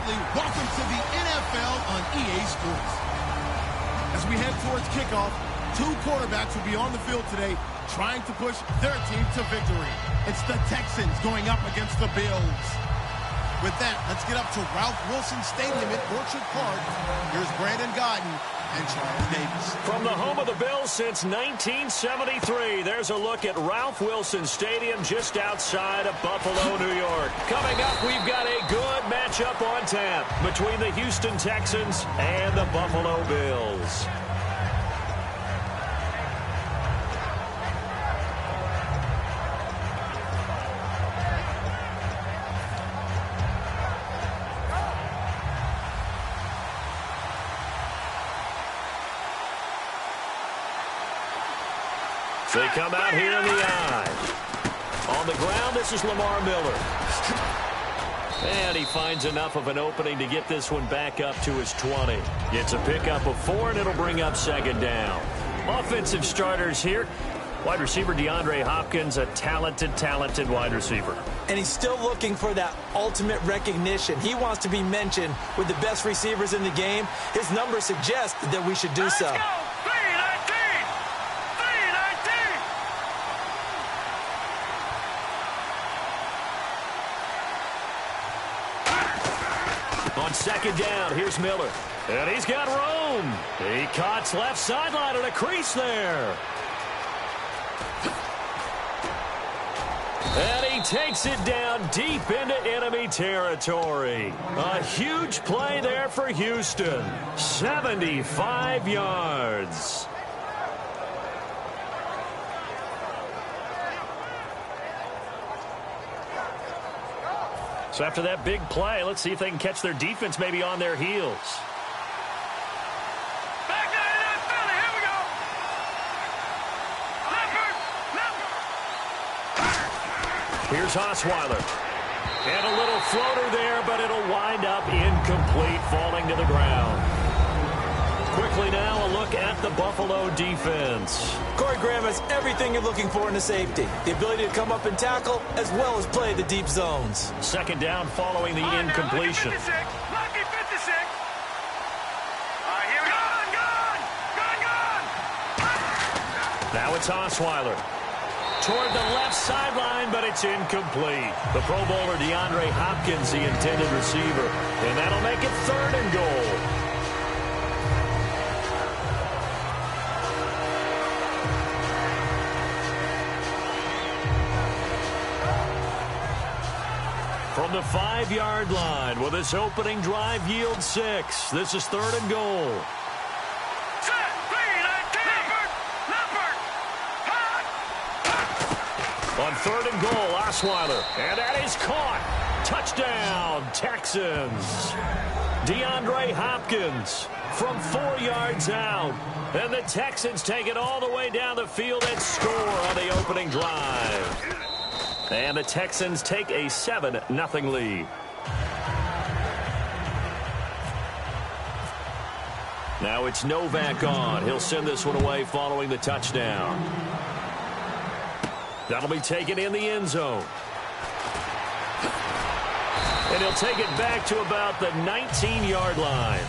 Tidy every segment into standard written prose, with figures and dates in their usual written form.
family, welcome to the NFL on EA Sports. As we head towards kickoff, two quarterbacks will be on the field today trying to push their team to victory. It's the Texans going up against the Bills. With that, let's get up to Ralph Wilson Stadium at Orchard Park. Here's Brandon Gaudin and Charles Davis. From the home of the Bills since 1973, there's a look at Ralph Wilson Stadium just outside of Buffalo, New York. Coming up, we've got a good matchup on tap between the Houston Texans and the Buffalo Bills. They come out here in the eye. On the ground, this is Lamar Miller. And he finds enough of an opening to get this one back up to his 20. It's a pickup of 4, and it'll bring up second down. Offensive starters here. Wide receiver DeAndre Hopkins, a talented wide receiver. And he's still looking for that ultimate recognition. He wants to be mentioned with the best receivers in the game. His numbers suggest that we should do so. Let's go. On second down, here's Miller. And he's got room. He cuts left sideline and a crease there. And he takes it down deep into enemy territory. A huge play there for Houston. 75 yards. So after that big play, let's see if they can catch their defense maybe on their heels. Back down in Philly. Here we go. Here's Osweiler. And a little floater there, but it'll wind up incomplete, falling to the ground. Quickly now, a look at the Buffalo defense. Corey Graham has everything you're looking for in a safety. The ability to come up and tackle, as well as play the deep zones. Second down following the incompletion. Lucky 56. Lucky 56. All right, here we go. Gone. Now it's Osweiler. Toward the left sideline, but it's incomplete. The Pro Bowler DeAndre Hopkins, the intended receiver. And that'll make it 3rd and goal. From the 5-yard line, will this opening drive yield 6? This is 3rd and goal. On 3rd and goal, Osweiler. And that is caught. Touchdown, Texans. DeAndre Hopkins from 4 yards out. And the Texans take it all the way down the field and score on the opening drive. And the Texans take a 7-0 lead. Now it's Novak on. He'll send this one away following the touchdown. That'll be taken in the end zone. And he'll take it back to about the 19-yard line.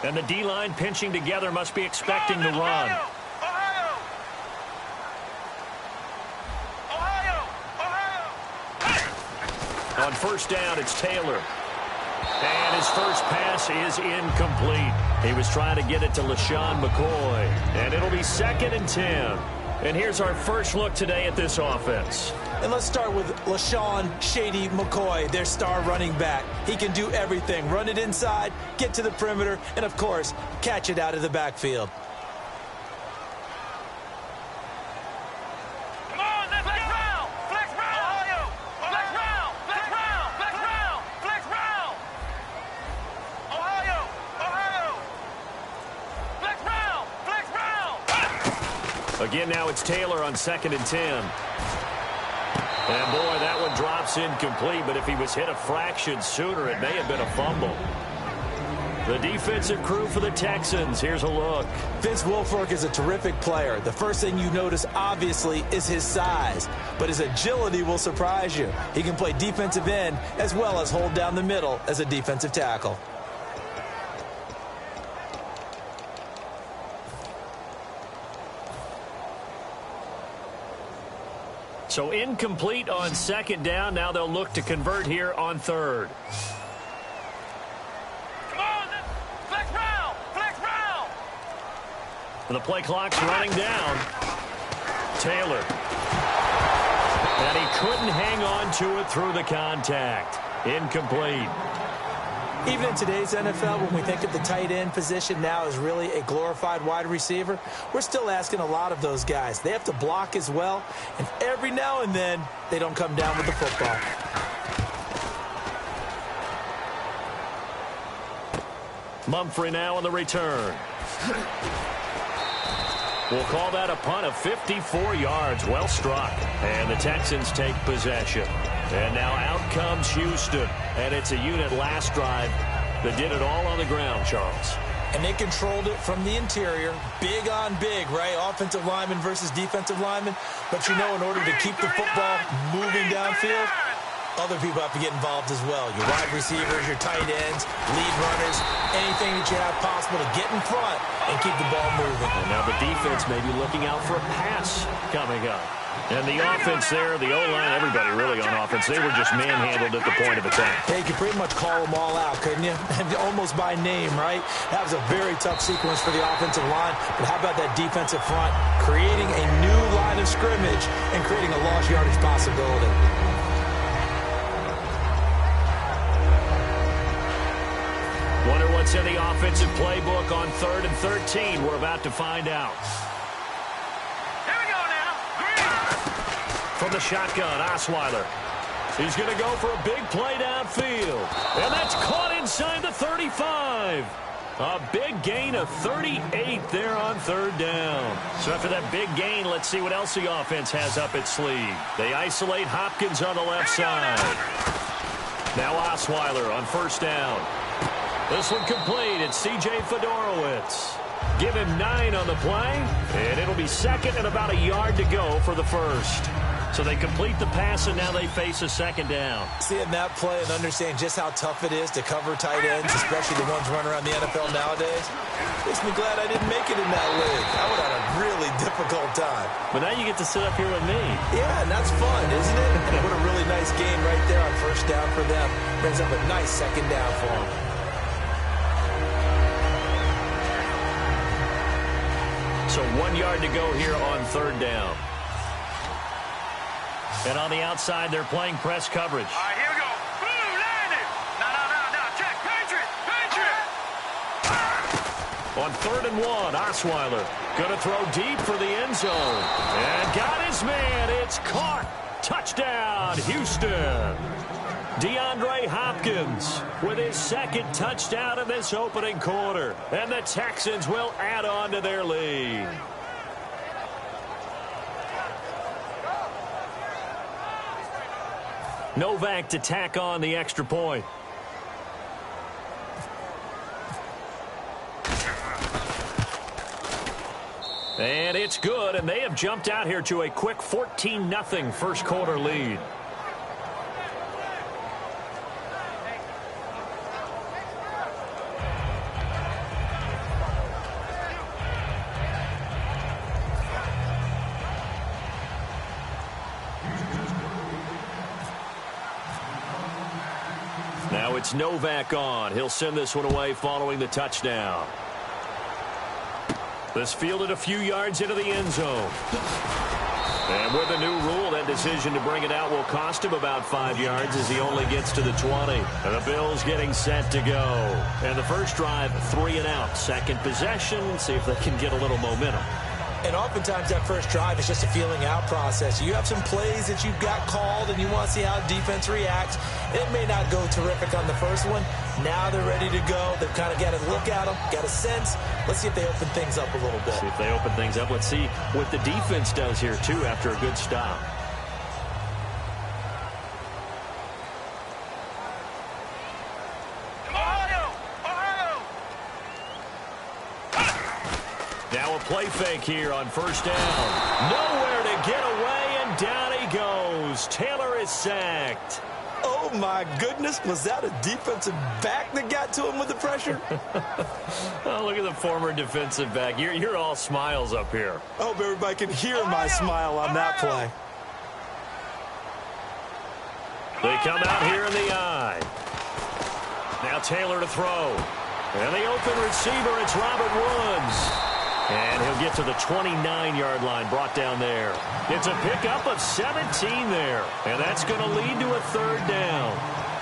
And the D-line pinching together must be expecting the run. On first down, it's Taylor. And his first pass is incomplete. He was trying to get it to LaShawn McCoy. And it'll be 2nd and 10. And here's our first look today at this offense. And let's start with LaShawn Shady McCoy, their star running back. He can do everything. Run it inside, get to the perimeter, and, of course, catch it out of the backfield. Come on, let's flex round. Flex round. Ohio. Flex round. Flex round. Flex round. Flex round. Ohio. Ohio. Flex round. Flex round. Again, now it's Taylor on 2nd and 10. And, boy, that one one drops incomplete, but if he was hit a fraction sooner, it may have been a fumble. The defensive crew for the Texans. Here's a look. Vince Wilfork is a terrific player. The first thing you notice, obviously, is his size. But his agility will surprise you. He can play defensive end as well as hold down the middle as a defensive tackle. So incomplete on second down. Now they'll look to convert here on third. The play clock's running down. Taylor. And he couldn't hang on to it through the contact. Incomplete. Even in today's NFL, when we think of the tight end position now as really a glorified wide receiver, we're still asking a lot of those guys. They have to block as well, and every now and then, they don't come down with the football. Mumphrey now on the return. We'll call that a punt of 54 yards. Well struck. And the Texans take possession. And now out comes Houston. And it's a unit last drive that did it all on the ground, Charles. And they controlled it from the interior. Big on big, right? Offensive lineman versus defensive lineman. But you know, in order to keep the football moving downfield, other people have to get involved as well. Your wide receivers, your tight ends, lead runners, anything that you have possible to get in front and keep the ball moving. And now the defense may be looking out for a pass coming up. And the offense there, the O-line, everybody really on offense, they were just manhandled at the point of attack. Hey, you could pretty much call them all out, couldn't you? Almost by name, right? That was a very tough sequence for the offensive line. But how about that defensive front? Creating a new line of scrimmage and creating a lost yardage possibility. Wonder what's in the offensive playbook on 3rd and 13. We're about to find out. Here we go now. Green. From the shotgun, Osweiler. He's going to go for a big play downfield. And that's caught inside the 35. A big gain of 38 there on 3rd down. So after that big gain, let's see what else the offense has up its sleeve. They isolate Hopkins on the left side. Now Osweiler on 1st down. This one complete. It's C.J. Fedorowicz. Give him 9 on the play, and it'll be 2nd and about a yard to go for the 1st. So they complete the pass, and now they face a 2nd down. Seeing that play and understand just how tough it is to cover tight ends, especially the ones running around the NFL nowadays, makes me glad I didn't make it in that league. I would have had a really difficult time. But now you get to sit up here with me. Yeah, and that's fun, isn't it? And what a really nice game right there on 1st down for them. Brings up a nice 2nd down for them. So 1 yard to go here on 3rd down. And on the outside, they're playing press coverage. All right, here we go. Blue, landed. No. Check. Patriot. On 3rd and 1, Osweiler going to throw deep for the end zone. And got his man. It's caught. Touchdown, Houston. DeAndre Hopkins with his 2nd touchdown in this opening quarter. And the Texans will add on to their lead. Novak to tack on the extra point. And it's good, and they have jumped out here to a quick 14-0 first quarter lead. Now it's Novak on. He'll send this one away following the touchdown. This fielded a few yards into the end zone. And with a new rule, that decision to bring it out will cost him about 5 yards as he only gets to the 20. And the Bills getting set to go. And the first drive, 3 and out. 2nd possession, see if they can get a little momentum. And oftentimes that first drive is just a feeling out process. You have some plays that you've got called and you want to see how defense reacts. It may not go terrific on the first one. Now they're ready to go. They've kind of got to look at them, got a sense. Let's see if they open things up a little bit. See if they open things up. Let's see what the defense does here, too, after a good stop. Now a play fake here on first down. Nowhere to get away, and down he goes. Taylor is sacked. Oh, my goodness. Was that a defensive back that got to him with the pressure? Oh, look at the former defensive back. You're all smiles up here. I hope everybody can hear my smile on that play. They come out here in the eye. Now Taylor to throw. And the open receiver, it's Robert Woods. And he'll get to the 29-yard line, brought down there. It's a pickup of 17 there. And that's going to lead to a third down.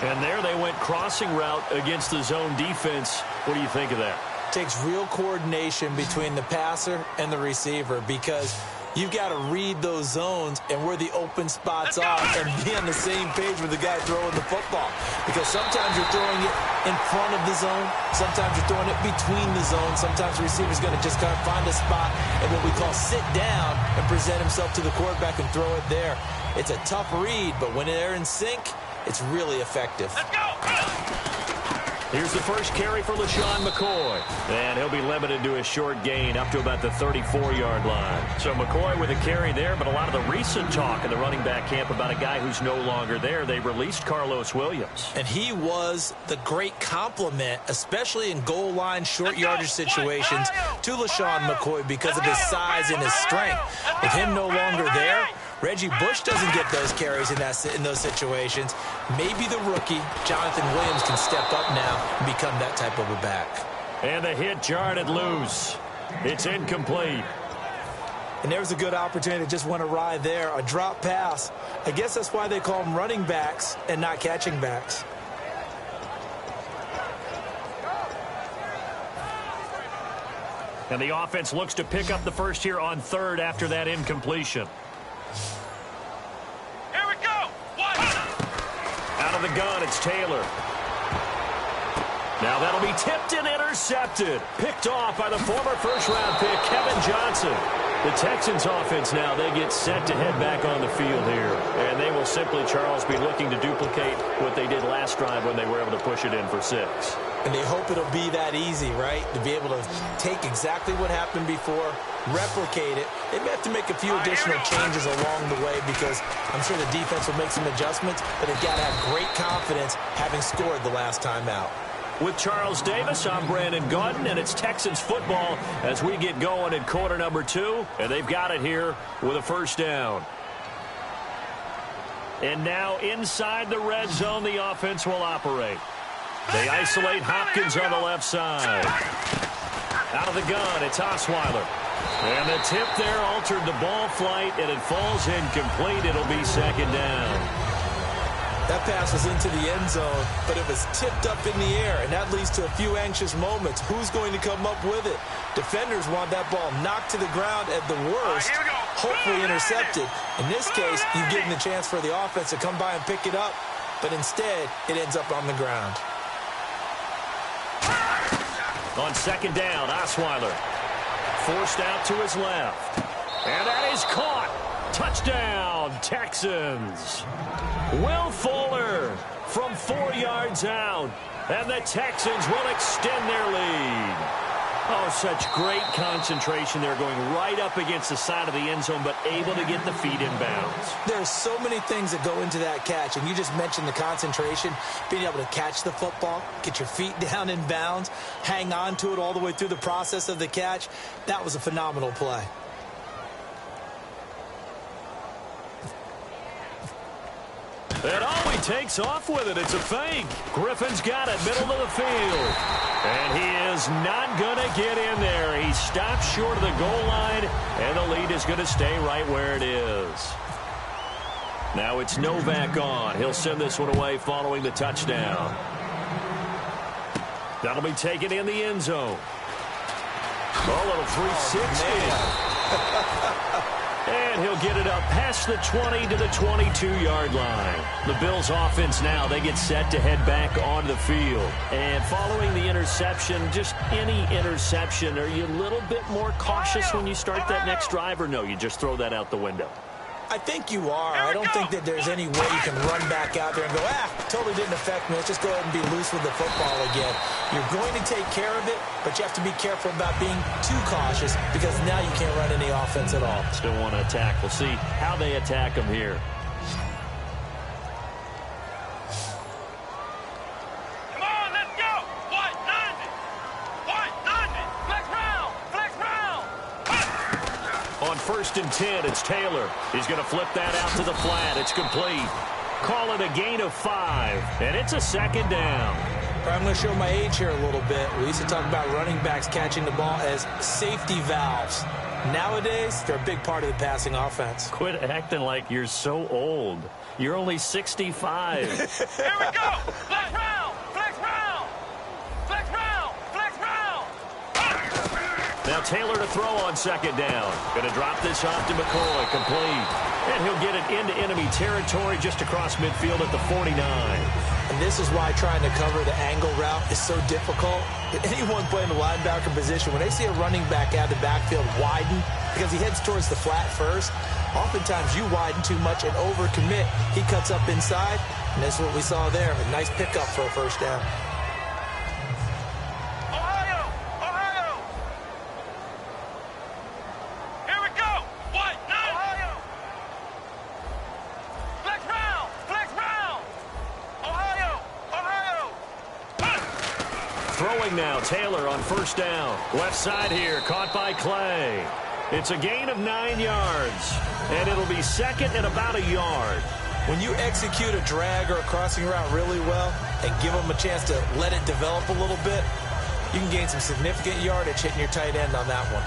And there they went crossing route against the zone defense. What do you think of that? Takes real coordination between the passer and the receiver, because you've got to read those zones and where the open spots are and be on the same page with the guy throwing the football. Because sometimes you're throwing it in front of the zone. Sometimes you're throwing it between the zones. Sometimes the receiver's going to just kind of find a spot and what we call sit down and present himself to the quarterback and throw it there. It's a tough read, but when they're in sync, it's really effective. Let's go! Here's the first carry for LaShawn McCoy. And he'll be limited to a short gain up to about the 34-yard line. So McCoy with a carry there, but a lot of the recent talk in the running back camp about a guy who's no longer there. They released Carlos Williams. And he was the great complement, especially in goal line, short yardage situations, to LaShawn McCoy because of his size and his strength. With him no longer there, Reggie Bush doesn't get those carries in those situations. Maybe the rookie, Jonathan Williams, can step up now and become that type of a back. And the hit jarred it loose. It's incomplete. And there's a good opportunity that just went awry there, a drop pass. I guess that's why they call them running backs and not catching backs. And the offense looks to pick up the first here on third after that incompletion. Here we go! One! Out of the gun, it's Taylor. Now that'll be tipped and intercepted. Picked off by the former first-round pick, Kevin Johnson. The Texans offense now, they get set to head back on the field here. And they will simply, Charles, be looking to duplicate what they did last drive when they were able to push it in for 6. And they hope it'll be that easy, right? To be able to take exactly what happened before, replicate it. They may have to make a few additional changes along the way because I'm sure the defense will make some adjustments, but they've got to have great confidence having scored the last time out. With Charles Davis, I'm Brandon Gaudin, and it's Texans football as we get going in quarter number 2, and they've got it here with a first down. And now inside the red zone, the offense will operate. They isolate Hopkins on the left side. Out of the gun, it's Osweiler. And the tip there altered the ball flight, and it falls incomplete. It'll be second down. That pass was into the end zone, but it was tipped up in the air, and that leads to a few anxious moments. Who's going to come up with it? Defenders want that ball knocked to the ground at the worst, hopefully intercepted. In this case, you've given the chance for the offense to come by and pick it up, but instead, it ends up on the ground. On second down, Osweiler forced out to his left. And that is caught. Touchdown, Texans. Will Fuller from 4 yards out. And the Texans will extend their lead. Oh, such great concentration. They're going right up against the side of the end zone, but able to get the feet in bounds. There's so many things that go into that catch, and you just mentioned the concentration, being able to catch the football, get your feet down in bounds, hang on to it all the way through the process of the catch. That was a phenomenal play. And he takes off with it. It's a fake. Griffin's got it, middle of the field. And he is not going to get in there. He stops short of the goal line, and the lead is going to stay right where it is. Now it's Novak on. He'll send this one away following the touchdown. That'll be taken in the end zone. A little 360. And he'll get it up past the 20 to the 22-yard line. The Bills offense now, they get set to head back onto the field. And following the interception, just any interception, are you a little bit more cautious when you start that next drive, or no, you just throw that out the window? I think you are. I don't think that there's any way you can run back out there and go, totally didn't affect me. Let's just go ahead and be loose with the football again. You're going to take care of it, but you have to be careful about being too cautious because now you can't run any offense at all. Still want to attack. We'll see how they attack them here. Come on, let's go. White 90. White 90. Flex round. Flex round. On 1st and 10, it's Taylor. He's going to flip that out to the flat. It's complete. Call it a gain of 5, and it's a 2nd down. I'm going to show my age here a little bit. We used to talk about running backs catching the ball as safety valves. Nowadays, they're a big part of the passing offense. Quit acting like you're so old. You're only 65. Here we go. Flex round. Flex round. Flex round. Flex round. Now Taylor to throw on 2nd down. Going to drop this off to McCoy. Complete. And he'll get it into enemy territory just across midfield at the 49. And this is why trying to cover the angle route is so difficult. Anyone playing the linebacker position, when they see a running back out of the backfield widen because he heads towards the flat first, oftentimes you widen too much and overcommit. He cuts up inside, and that's what we saw there. A nice pickup for a 1st down. Ohio. Ohio. Here we go. White 9. Ohio. Flex round. Flex round. Ohio. Ohio. Throwing now, Taylor on 1st down. Left side here, caught by Clay. It's a gain of 9 yards, and it'll be 2nd and about a yard. When you execute a drag or a crossing route really well and give them a chance to let it develop a little bit, you can gain some significant yardage hitting your tight end on that one.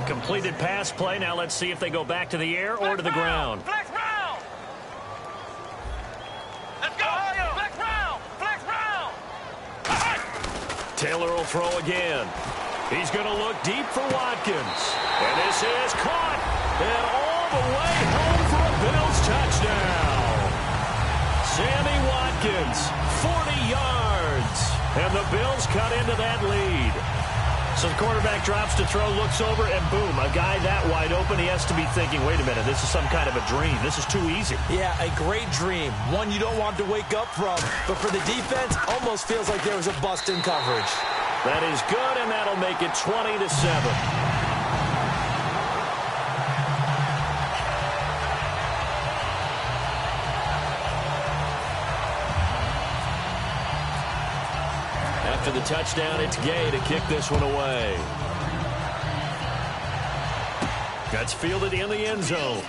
Completed pass play. Now let's see if they go back to the air or to the ground. Flex round. Let's go. Ohio. Flex round. Flex round. Taylor will throw again. He's going to look deep for Watkins. And this is caught. And all the way home for a Bills touchdown. Sammy Watkins, 40 yards. And the Bills cut into that lead. So the quarterback drops to throw, looks over, and boom, a guy that wide open, he has to be thinking, wait a minute, this is some kind of a dream. This is too easy. Yeah, a great dream. One you don't want to wake up from. But for the defense, almost feels like there was a bust in coverage. That is good, and that'll make it 20-7. After the touchdown, it's Gay to kick this one away. That's fielded in the end zone.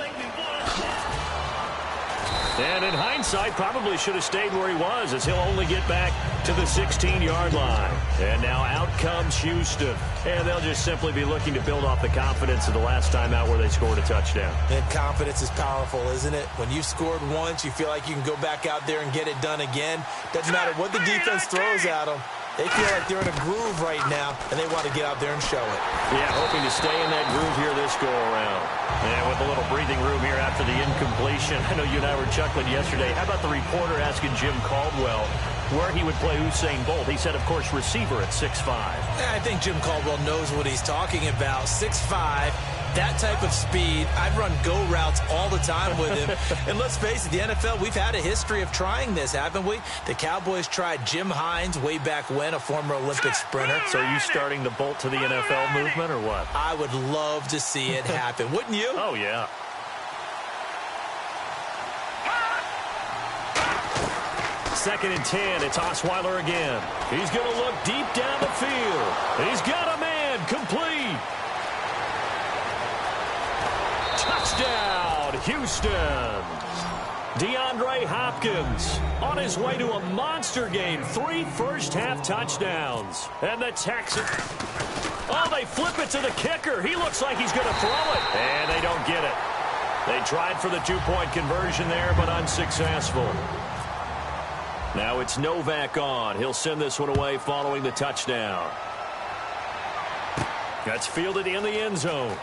And in hindsight, probably should have stayed where he was, as he'll only get back to the 16-yard line. And now out comes Houston. And they'll just simply be looking to build off the confidence of the last time out where they scored a touchdown. And confidence is powerful, isn't it? When you've scored once, you feel like you can go back out there and get it done again. Doesn't matter what the defense throws at them. They feel like they're in a groove right now, and they want to get out there and show it. Yeah, hoping to stay in that groove here this go-around. And with a little breathing room here after the incompletion, I know you and I were chuckling yesterday. How about the reporter asking Jim Caldwell where he would play Usain Bolt? He said, of course, receiver at 6'5". Yeah, I think Jim Caldwell knows what he's talking about. 6'5", that type of speed. I'd run go routes all the time with him. And let's face it, the NFL, we've had a history of trying this, haven't we? The Cowboys tried Jim Hines way back when, a former Olympic sprinter. So are you starting the Bolt to the NFL movement or what? I would love to see it happen. Wouldn't you? Oh, yeah. Second and 10, it's Osweiler again. He's going to look deep down the field. He's got a man, complete. Touchdown, Houston. DeAndre Hopkins on his way to a monster game. 3 first-half touchdowns. And the Texans... Oh, they flip it to the kicker. He looks like he's going to throw it. And they don't get it. They tried for the 2-point conversion there, but unsuccessful. Now it's Novak on. He'll send this one away following the touchdown. That's fielded in the end zone.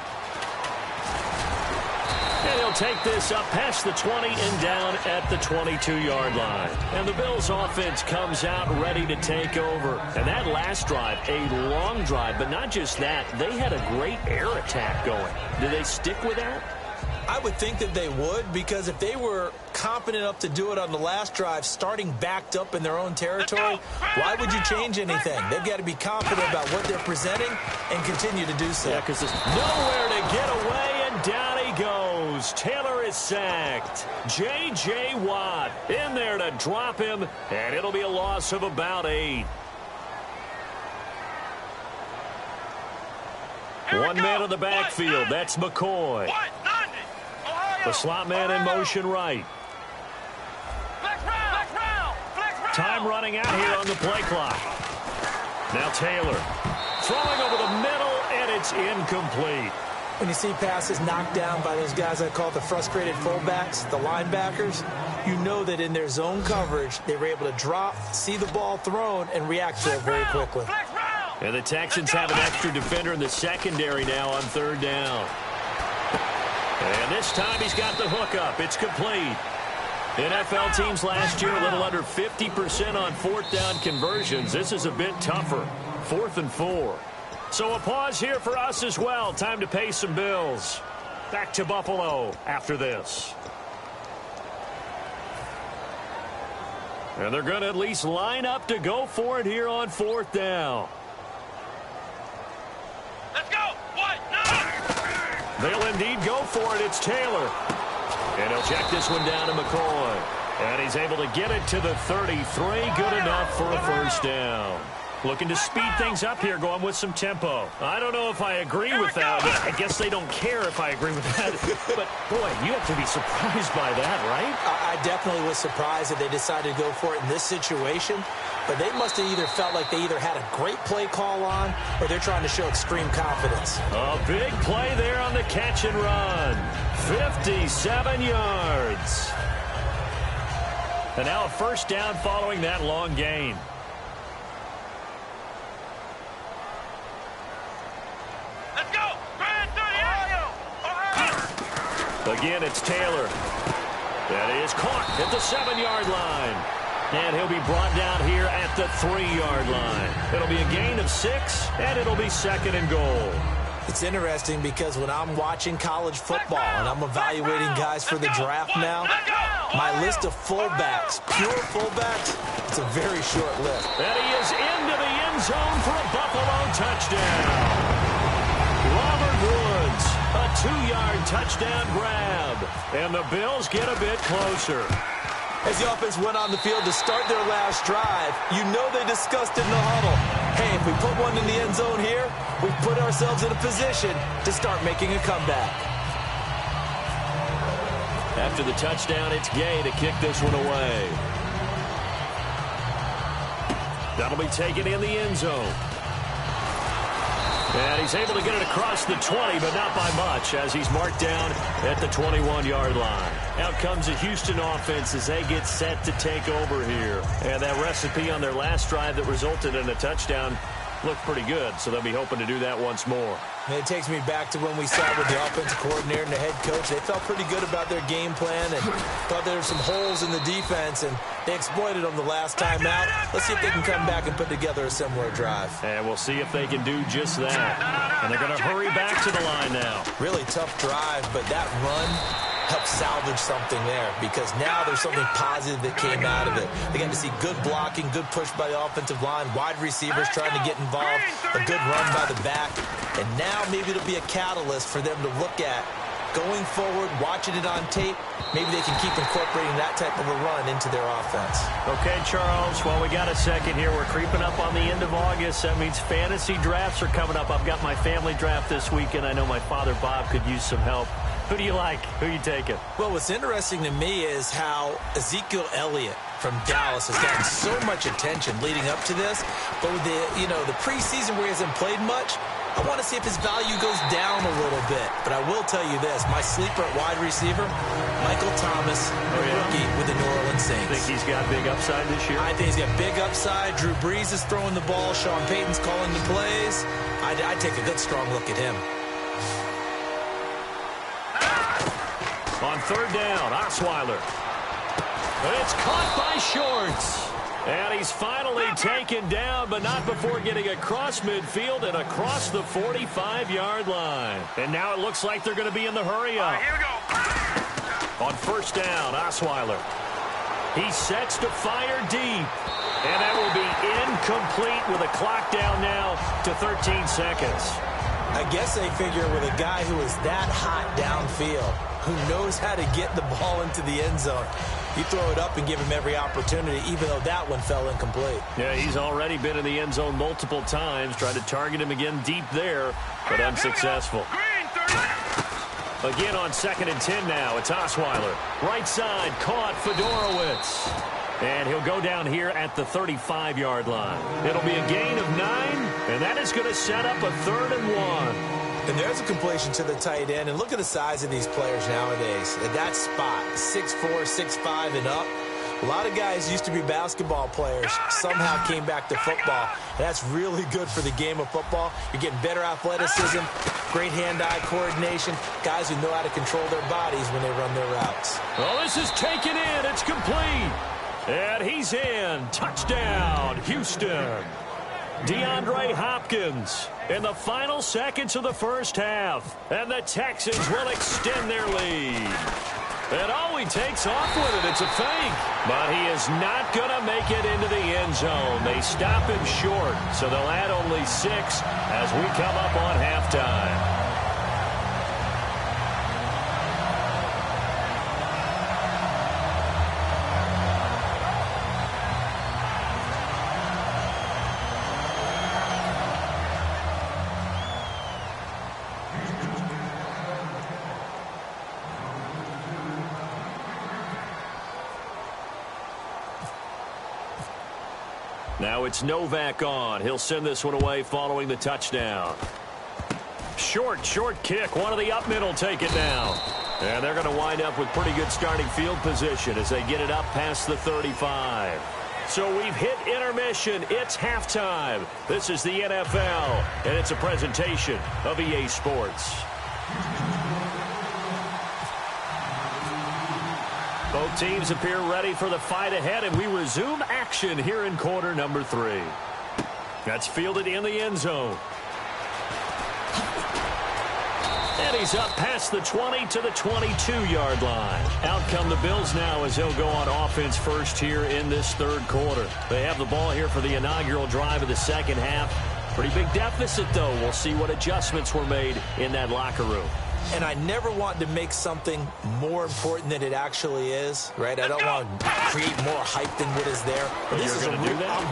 And he'll take this up past the 20 and down at the 22-yard line. And the Bills offense comes out ready to take over. And that last drive, a long drive, but not just that, they had a great air attack going. Do they stick with that? I would think that they would, because if they were confident enough to do it on the last drive, starting backed up in their own territory, why would you change anything? They've got to be confident about what they're presenting and continue to do so. Yeah, because there's nowhere to get away, and down he goes. Taylor is sacked. J.J. Watt in there to drop him, and it'll be a loss of about 8. One man in the backfield. That's McCoy. The slot man in motion right. Time running out here on the play clock. Now Taylor throwing over the middle, and it's incomplete. When you see passes knocked down by those guys I call the frustrated fullbacks, the linebackers, you know that in their zone coverage, they were able to drop, see the ball thrown, and react to it very quickly. And the Texans have an extra defender in the secondary now on 3rd down. And this time he's got the hook up. It's complete. NFL teams last year a little under 50% on 4th down conversions. This is a bit tougher. 4th and 4. So a pause here for us as well. Time to pay some bills. Back to Buffalo after this. And they're going to at least line up to go for it here on 4th down. Let's go. What? No. They'll indeed go for it. It's Taylor. And he'll check this one down to McCoy. And he's able to get it to the 33. Good enough for a 1st down. Looking to speed things up here, going with some tempo. I don't know if I agree with that. I guess they don't care if I agree with that. But, boy, you have to be surprised by that, right? I definitely was surprised that they decided to go for it in this situation. But they must have either felt like they either had a great play call on or they're trying to show extreme confidence. A big play there on the catch and run. 57 yards. And now a 1st down following that long gain. Let's go. Grand 38. Again, it's Taylor. That is caught at the 7-yard line. And he'll be brought down here at the 3-yard line. It'll be a gain of 6, and it'll be 2nd and goal. It's interesting because when I'm watching college football and I'm evaluating guys for the draft now, my list of fullbacks, pure fullbacks, it's a very short list. And he is into the end zone for a Buffalo touchdown. Robert Woods, a 2-yard touchdown grab. And the Bills get a bit closer. As the offense went on the field to start their last drive, you know they discussed in the huddle. Hey, if we put one in the end zone here, we put ourselves in a position to start making a comeback. After the touchdown, it's Gay to kick this one away. That'll be taken in the end zone. And he's able to get it across the 20, but not by much, as he's marked down at the 21-yard line. Out comes the Houston offense as they get set to take over here. And that recipe on their last drive that resulted in a touchdown looked pretty good, so they'll be hoping to do that once more. And it takes me back to when we sat with the offensive coordinator and the head coach. They felt pretty good about their game plan and thought there were some holes in the defense, and they exploited them the last time out. Let's see if they can come back and put together a similar drive. And we'll see if they can do just that. And they're going to hurry back to the line now. Really tough drive, but that run helped salvage something there because now there's something positive that came out of it. They got to see good blocking, good push by the offensive line, wide receivers trying to get involved, a good run by the back, and now maybe it'll be a catalyst for them to look at going forward, watching it on tape. Maybe they can keep incorporating that type of a run into their offense. Okay, Charles, well, we got a second here. We're creeping up on the end of August. That means fantasy drafts are coming up. I've got my family draft this weekend. I know my father, Bob, could use some help. Who do you like? Who are you taking? Well, what's interesting to me is how Ezekiel Elliott from Dallas has gotten so much attention leading up to this. But with the preseason where he hasn't played much, I want to see if his value goes down a little bit. But I will tell you this, my sleeper at wide receiver, Michael Thomas, rookie with the New Orleans Saints. Think he's got big upside this year? I think he's got big upside. Drew Brees is throwing the ball. Sean Payton's calling the plays. I'd take a good, strong look at him. On third down, Osweiler. It's caught by Shorts. And he's finally taken down, but not before getting across midfield and across the 45-yard line. And now it looks like they're going to be in the hurry-up. Here we go. On first down, Osweiler. He sets to fire deep. And that will be incomplete with a clock down now to 13 seconds. I guess they figure with a guy who is that hot downfield, who knows how to get the ball into the end zone, you throw it up and give him every opportunity, even though that one fell incomplete. Yeah, he's already been in the end zone multiple times. Tried to target him again deep there, but unsuccessful. Again on 2nd and 10 now. It's Osweiler. Right side, caught Fedorowicz. And he'll go down here at the 35-yard line. It'll be a gain of 9, and that is going to set up a 3rd and 1. And there's a completion to the tight end. And look at the size of these players nowadays. At that spot, 6'4", 6'5", and up. A lot of guys used to be basketball players, somehow came back to football. And that's really good for the game of football. You're getting better athleticism, great hand-eye coordination, guys who know how to control their bodies when they run their routes. Well, this is taken in. It's complete. And he's in. Touchdown, Houston. DeAndre Hopkins in the final seconds of the first half. And the Texans will extend their lead. And he takes off with it. It's a fake. But he is not going to make it into the end zone. They stop him short. So they'll add only 6 as we come up on halftime. Now it's Novak on. He'll send this one away following the touchdown. Short kick. One of the up men will take it down. And they're going to wind up with pretty good starting field position as they get it up past the 35. So we've hit intermission. It's halftime. This is the NFL, and it's a presentation of EA Sports. Both teams appear ready for the fight ahead, and we resume action here in quarter number 3. That's fielded in the end zone. And he's up past the 20 to the 22-yard line. Out come the Bills now as they'll go on offense first here in this third quarter. They have the ball here for the inaugural drive of the second half. Pretty big deficit, though. We'll see what adjustments were made in that locker room. And I never want to make something more important than it actually is, right? I don't want to create more hype than what is there. But this is I'm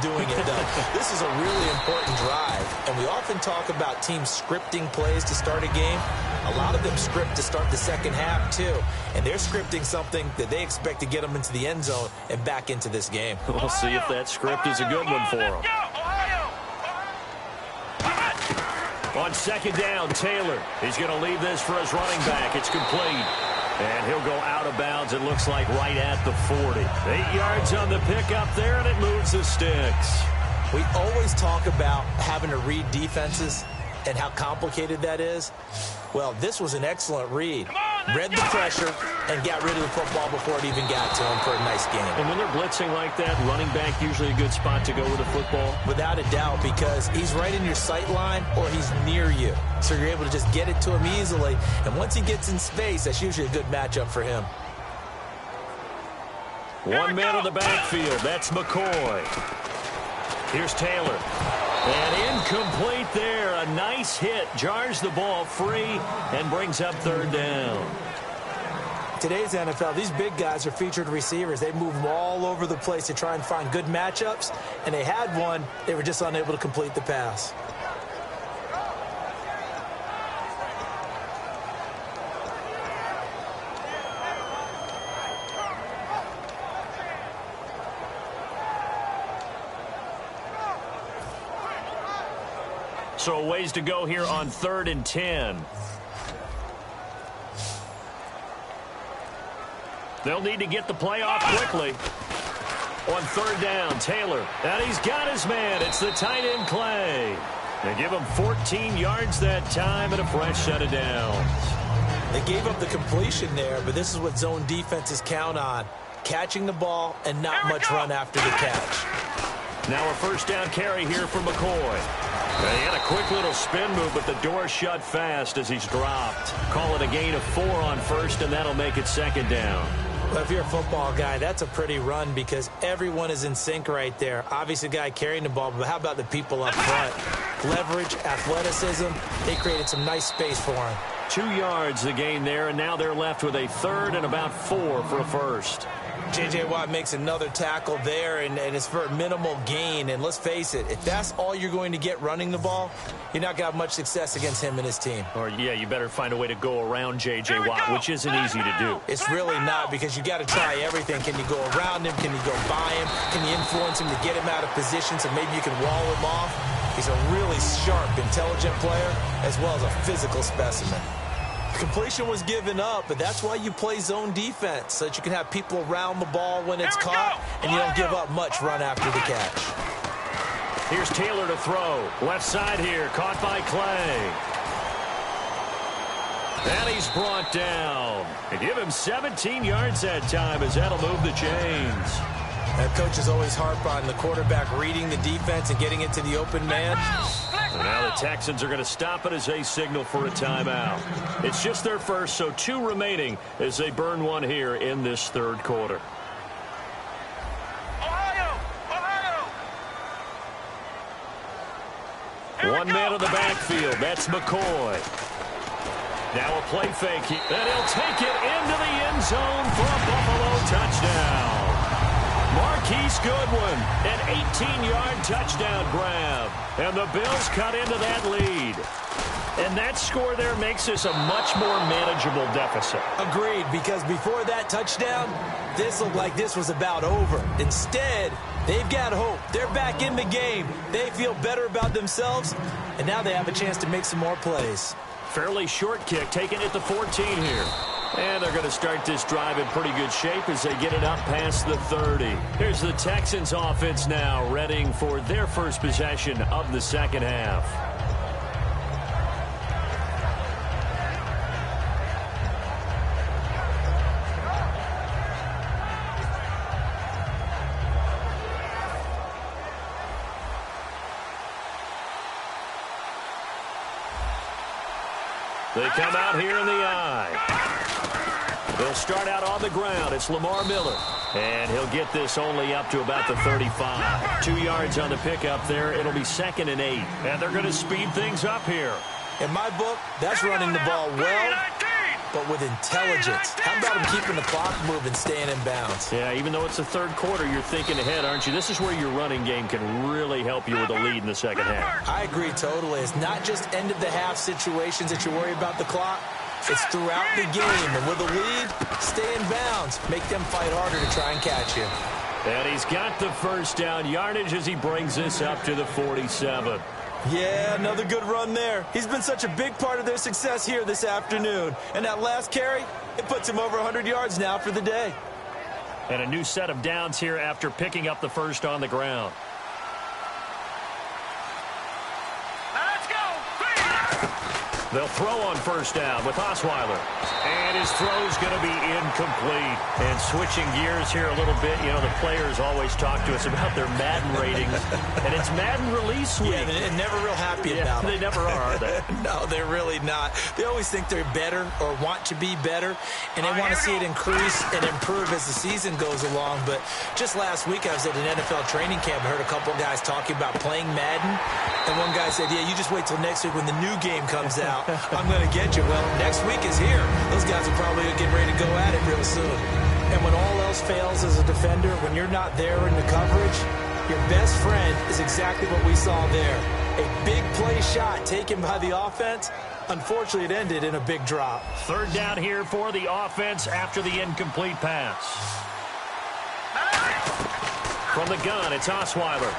doing it, Doug. This is a really important drive. And we often talk about teams scripting plays to start a game. A lot of them script to start the second half, too. And they're scripting something that they expect to get them into the end zone and back into this game. We'll see if that script is a good one for them. On second down, Taylor. He's going to leave this for his running back. It's complete. And he'll go out of bounds, it looks like, right at the 40. 8 yards on the pickup there, and it moves the sticks. We always talk about having to read defenses and how complicated that is. Well, this was an excellent read. Read the pressure and got rid of the football before it even got to him for a nice game. And when they're blitzing like that, running back usually a good spot to go with the football? Without a doubt, because he's right in your sight line or he's near you. So you're able to just get it to him easily. And once he gets in space, that's usually a good matchup for him. 1 man in the backfield. That's McCoy. Here's Taylor. And incomplete there. A nice hit. Jars the ball free and brings up third down. Today's NFL, these big guys are featured receivers. They move them all over the place to try and find good matchups. And they had one. They were just unable to complete the pass. So a ways to go here on 3rd and 10. They'll need to get the play off quickly. On 3rd down, Taylor. And he's got his man. It's the tight end, Clay. They give him 14 yards that time and a fresh set of downs. They gave up the completion there, but this is what zone defenses count on. Catching the ball and not much run after the catch. Now a first down carry here for McCoy. He had a quick little spin move, but the door shut fast as he's dropped. Call it a gain of 4 on first, and that'll make it second down. Well, if you're a football guy, that's a pretty run because everyone is in sync right there. Obviously, the guy carrying the ball, but how about the people up front? Leverage, athleticism, they created some nice space for him. 2 yards the gain there, and now they're left with a third and about 4 for a first. J.J. Watt makes another tackle there, and it's for a minimal gain. And let's face it, if that's all you're going to get running the ball, you're not going to have much success against him and his team. Or, yeah, you better find a way to go around J.J. Watt, which isn't easy to do. It's really not because you got to try everything. Can you go around him? Can you go by him? Can you influence him to get him out of position so maybe you can wall him off? He's a really sharp, intelligent player as well as a physical specimen. Completion was given up, but that's why you play zone defense, so that you can have people around the ball when it's caught, and you don't give up much run after the catch. Here's Taylor to throw. Left side here, caught by Clay. And he's brought down. And give him 17 yards that time as that'll move the chains. That coach is always harp on the quarterback reading the defense and getting it to the open man. And now the Texans are going to stop it as they signal for a timeout. It's just their first, so 2 remaining as they burn one here in this third quarter. One man in the backfield. That's McCoy. Now a play fake. And he'll take it into the end zone for a Buffalo touchdown. Marquise Goodwin, an 18-yard touchdown grab. And the Bills cut into that lead. And that score there makes this a much more manageable deficit. Agreed, because before that touchdown, this looked like this was about over. Instead, they've got hope. They're back in the game. They feel better about themselves, and now they have a chance to make some more plays. Fairly short kick, taking it to 14 here. And they're going to start this drive in pretty good shape as they get it up past the 30. Here's the Texans offense now, readying for their first possession of the second half. They come out here in the eye. They'll start out on the ground. It's Lamar Miller. And he'll get this only up to about the 35. 2 yards on the pickup there. It'll be 2nd and 8. And they're going to speed things up here. In my book, that's running the ball well, but with intelligence. How about him keeping the clock moving, staying in bounds? Yeah, even though it's the third quarter, you're thinking ahead, aren't you? This is where your running game can really help you with a lead in the second half. I agree totally. It's not just end-of-the-half situations that you worry about the clock. It's throughout the game. And with a lead, stay in bounds. Make them fight harder to try and catch you. And he's got the first down yardage as he brings this up to the 47. Yeah, another good run there. He's been such a big part of their success here this afternoon. And that last carry, it puts him over 100 yards now for the day. And a new set of downs here after picking up the first on the ground. Let's go. They'll throw on first down with Osweiler. And his throw's going to be incomplete. And switching gears here a little bit, you know, the players always talk to us about their Madden ratings. And it's Madden release week. Yeah, they're never real happy about it. They never are they? No, they're really not. They always think they're better or want to be better, and they want to see it increase and improve as the season goes along. But just last week, I was at an NFL training camp. I heard a couple guys talking about playing Madden, and one guy said, yeah, you just wait till next week when the new game comes out. I'm going to get you. Well, next week is here. Those guys are probably getting ready to go at it real soon. And when all else fails as a defender, when you're not there in the coverage, your best friend is exactly what we saw there. A big play shot taken by the offense. Unfortunately, it ended in a big drop. Third down here for the offense after the incomplete pass. From the gun, it's Osweiler.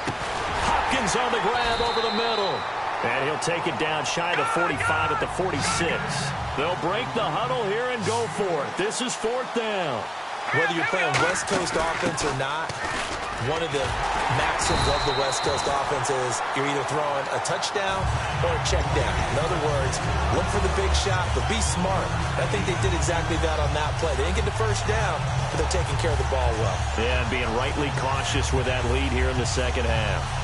Hopkins on the grab over the middle. And he'll take it down shy of the 45 at the 46. They'll break the huddle here and go for it. This is 4th down. Whether you're playing West Coast offense or not, One of the maxims of the West Coast offense is you're either throwing a touchdown or a check down. In other words, look for the big shot, but be smart. I think they did exactly that on that play. They didn't get the first down, but they're taking care of the ball well. Yeah, and being rightly cautious with that lead here in the second half.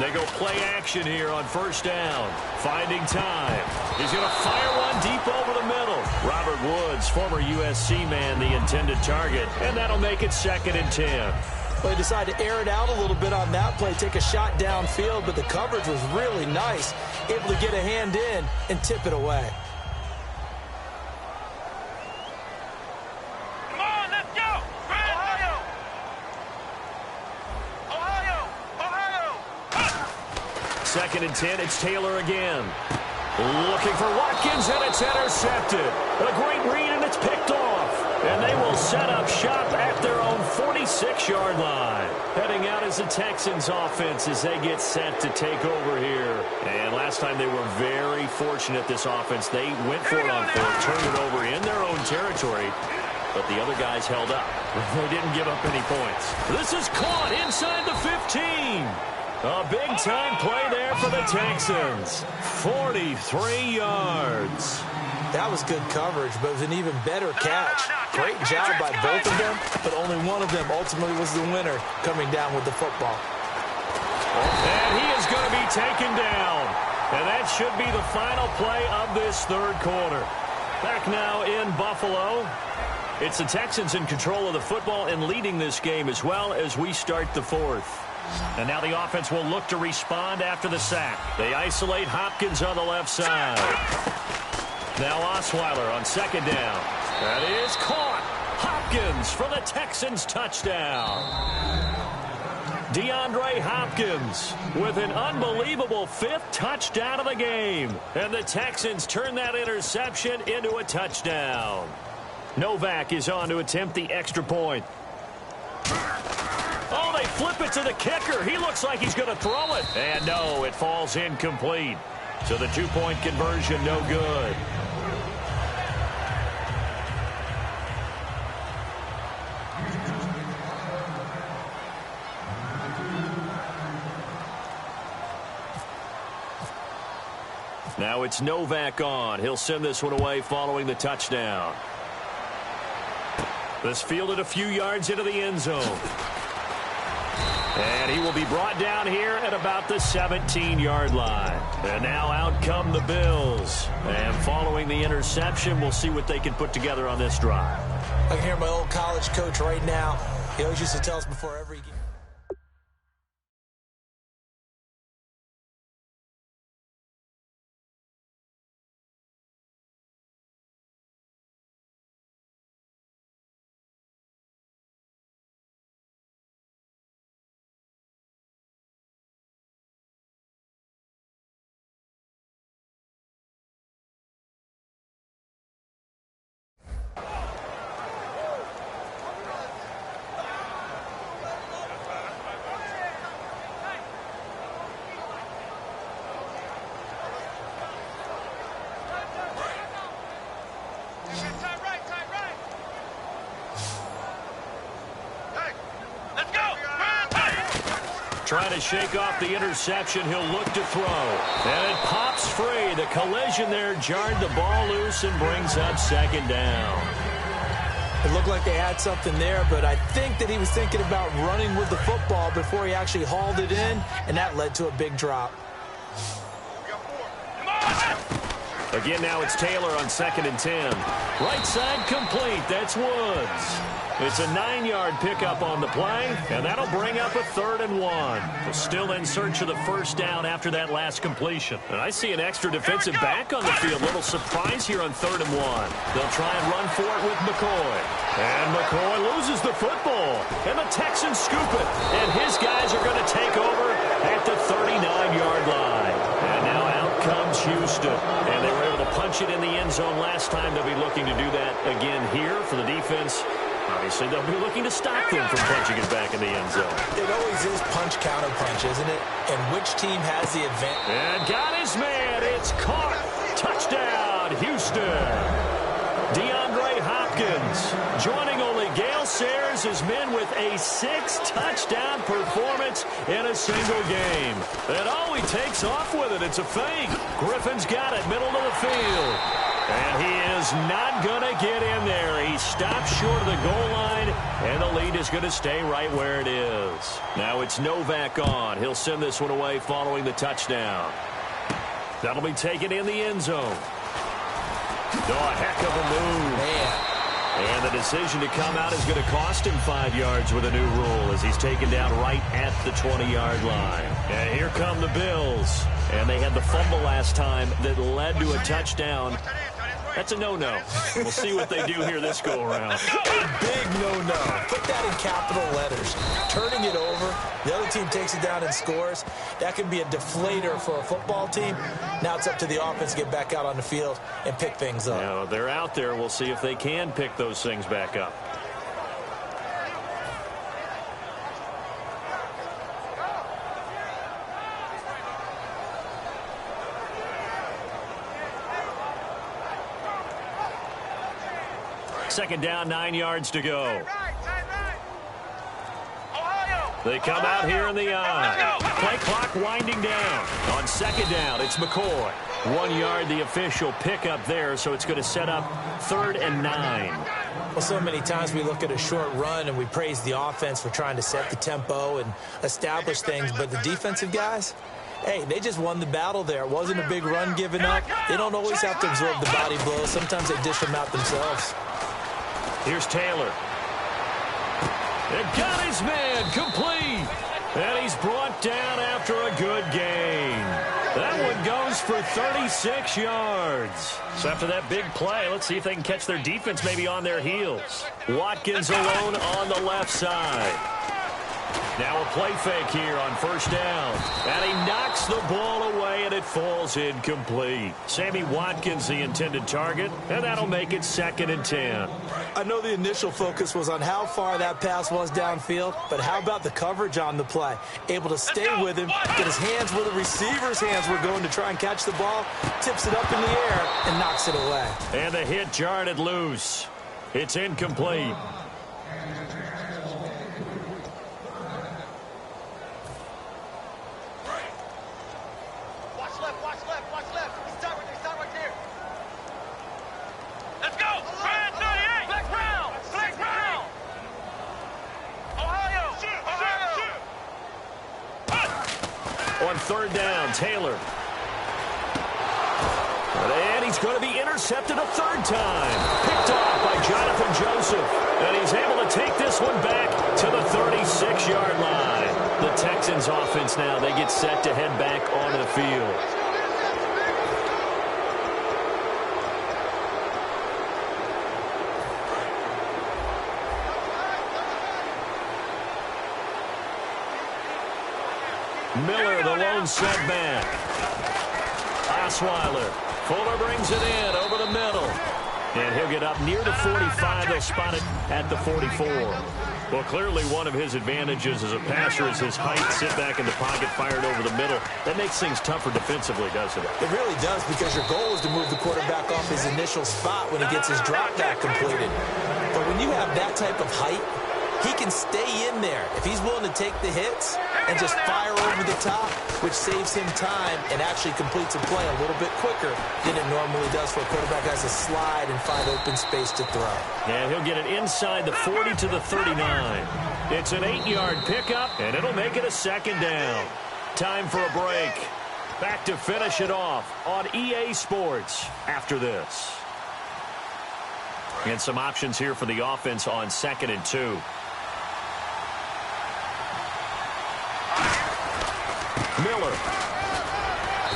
They go play action here on first down. Finding time. He's going to fire one deep over the middle. Robert Woods, former USC man, the intended target. And that'll make it 2nd and 10. Well, they decided to air it out a little bit on that play, take a shot downfield, but the coverage was really nice. Able to get a hand in and tip it away. Come on, let's go! Ohio! Ohio! Ohio! 2nd and 10, it's Taylor again. Looking for Watkins, and it's intercepted. A great read, and it's picked off. And they will set up shop at their own 46-yard line. Heading out is the Texans offense as they get set to take over here. And last time they were very fortunate, this offense. They went for it on 4th, turned it over in their own territory. But the other guys held up. They didn't give up any points. This is caught inside the 15. A big-time play there for the Texans. 43 yards. That was good coverage, but it was an even better catch. Great job by both of them, but only one of them ultimately was the winner coming down with the football. And he is going to be taken down. And that should be the final play of this 3rd quarter. Back now in Buffalo. It's the Texans in control of the football and leading this game as well as we start the 4th. And now the offense will look to respond after the sack. They isolate Hopkins on the left side. Now Osweiler on 2nd down. That is caught. Hopkins for the Texans touchdown. DeAndre Hopkins with an unbelievable 5th touchdown of the game. And the Texans turn that interception into a touchdown. Novak is on to attempt the extra point. Oh, they flip it to the kicker. He looks like he's going to throw it. And no, it falls incomplete. So the 2-point conversion, no good. Now it's Novak on. He'll send this one away following the touchdown. This fielded a few yards into the end zone. And he will be brought down here at about the 17-yard line. And now out come the Bills. And following the interception, we'll see what they can put together on this drive. I can hear my old college coach right now. He always used to tell us before every game. Trying to shake off the interception. He'll look to throw. And it pops free. The collision there jarred the ball loose and brings up 2nd down. It looked like they had something there, but I think that he was thinking about running with the football before he actually hauled it in, and that led to a big drop. Again, now it's Taylor on 2nd and 10. Right side complete. That's Woods. It's a 9-yard pickup on the play, and that'll bring up a 3rd and 1. We're still in search of the first down after that last completion. And I see an extra defensive back on the field. Little surprise here on 3rd and 1. They'll try and run for it with McCoy. And McCoy loses the football. And the Texans scoop it. And his guys are going to take over at the 39-yard line. And now out comes Houston. And they were able to punch it in the end zone last time. They'll be looking to do that again here for the defense. Obviously, they'll be looking to stop them from punching it back in the end zone. It always is punch-counter-punch, isn't it? And which team has the advantage? And got his man. It's caught. Touchdown, Houston. DeAndre Hopkins joining only Gale Sayers' men with a 6-touchdown performance in a single game. And oh, he takes off with it. It's a fake. Griffin's got it, middle of the field. And he is not going to get in there. He stops short of the goal line, and the lead is going to stay right where it is. Now it's Novak on. He'll send this one away following the touchdown. That'll be taken in the end zone. Oh, a heck of a move. Man. And the decision to come out is going to cost him 5 yards with a new rule as he's taken down right at the 20-yard line. And here come the Bills. And they had the fumble last time that led to a touchdown. That's a no-no. We'll see what they do here this go-around. A big no-no. Put that in capital letters. Turning it over, the other team takes it down and scores. That can be a deflator for a football team. Now it's up to the offense to get back out on the field and pick things up. Now, they're out there. We'll see if they can pick those things back up. Second down, 9 yards to go. They come out here in the eye. Play clock winding down. On second down, it's McCoy. 1 yard, the official pickup there, so it's going to set up 3rd and 9. Well, so many times we look at a short run and we praise the offense for trying to set the tempo and establish things, but the defensive guys, hey, they just won the battle there. It wasn't a big run given up. They don't always have to absorb the body blows. Sometimes they dish them out themselves. Here's Taylor. And got his man complete. And he's brought down after a good gain. That one goes for 36 yards. So after that big play, let's see if they can catch their defense maybe on their heels. Watkins alone on the left side. Now a play fake here on first down. And he knocks the ball away, and it falls incomplete. Sammy Watkins, the intended target, and that'll make it 2nd and 10. I know the initial focus was on how far that pass was downfield, but how about the coverage on the play? Able to stay with him, get his hands where the receiver's hands were going to try and catch the ball, tips it up in the air, and knocks it away. And the hit jarred it loose. It's incomplete. On 3rd down, Taylor. And he's going to be intercepted a 3rd time. Picked off by Jonathan Joseph. And he's able to take this one back to the 36-yard line. The Texans offense now, they get set to head back onto the field. Miller, the lone setback. Osweiler. Fuller brings it in over the middle. And he'll get up near the 45. They'll spot it at the 44. Well, clearly one of his advantages as a passer is his height. Sit back in the pocket, fired over the middle. That makes things tougher defensively, doesn't it? It really does, because your goal is to move the quarterback off his initial spot when he gets his drop back completed. But when you have that type of height, he can stay in there if he's willing to take the hits and just fire over the top, which saves him time and actually completes a play a little bit quicker than it normally does for a quarterback who has to slide and find open space to throw. And he'll get it inside the 40 to the 39. It's an 8-yard pickup, and it'll make it a 2nd down. Time for a break. Back to finish it off on EA Sports after this. And some options here for the offense on 2nd and 2. Miller.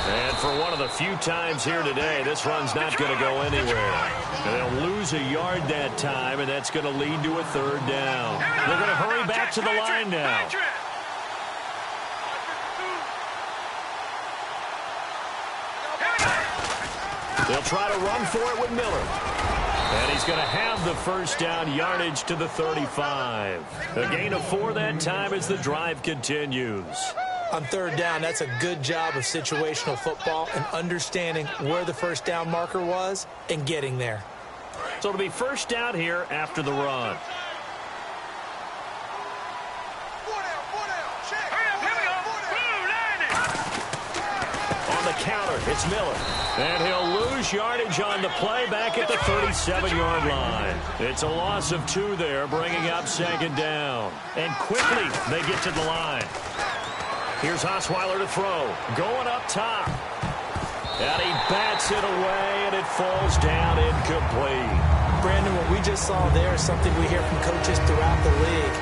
And for one of the few times here today, this run's not going to go anywhere. And they'll lose a yard that time, and that's going to lead to a 3rd down. They're going to hurry back to the line now. try to run for it with Miller. And he's going to have the first down, yardage to the 35. A gain of 4 that time as the drive continues. On third down, that's a good job of situational football and understanding where the first down marker was and getting there. So it'll be first down here after the run. On the counter, it's Miller. And he'll lose yardage on the play back at the 37-yard line. It's a loss of 2 there, bringing up second down. And quickly they get to the line. Here's Osweiler to throw. Going up top. And he bats it away, and it falls down incomplete. Brandon, what we just saw there is something we hear from coaches throughout the league.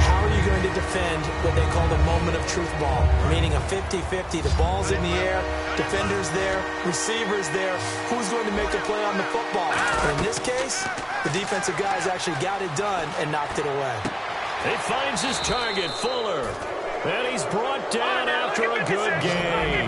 How are you going to defend what they call the moment of truth ball? Meaning a 50-50. The ball's in the air, defender's there, receiver's there. Who's going to make a play on the football? And in this case, the defensive guys actually got it done and knocked it away. He finds his target, Fuller. And he's brought down after a good gain.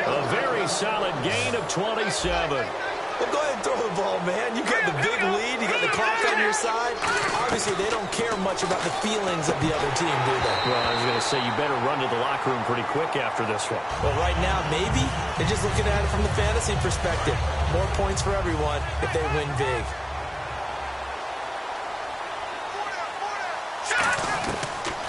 A very solid gain of 27. Well, go ahead and throw the ball, man. You got the big lead. You got the clock on your side. Obviously, they don't care much about the feelings of the other team, do they? Well, I was going to say, you better run to the locker room pretty quick after this one. Well, right now, maybe. They're just looking at it from the fantasy perspective. More points for everyone if they win big.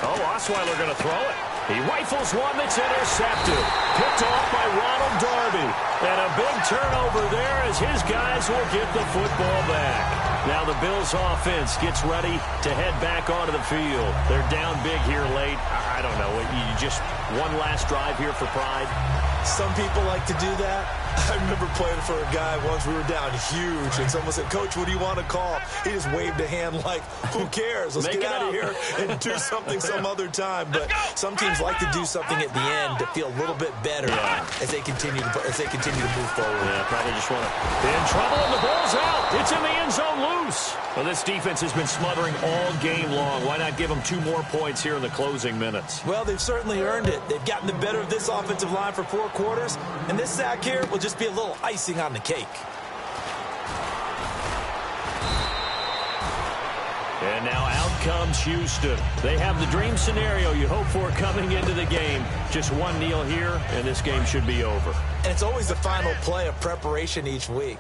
Oh, Osweiler going to throw it. He rifles one that's intercepted. Picked off by Ronald Darby. And a big turnover there as his guys will get the football back. Now the Bills offense gets ready to head back onto the field. They're down big here late. I don't know. You just one last drive here for pride. Some people like to do that. I remember playing for a guy once. We were down huge, and someone said, "Coach, what do you want to call?" He just waved a hand like, "Who cares? Let's get out of here and do something some other time." But some teams like to do something at the end to feel a little bit better as they continue to move forward. Yeah, probably just want to be in trouble, and the ball's out. It's in the end zone, loose. Well, this defense has been smothering all game long. Why not give them 2 more points here in the closing minutes? Well, they've certainly earned it. They've gotten the better of this offensive line for 4 quarters, and this sack here will just be a little icing on the cake. And now out comes Houston. They have the dream scenario you hope for coming into the game. Just one kneel here, and this game should be over. And it's always the final play of preparation each week.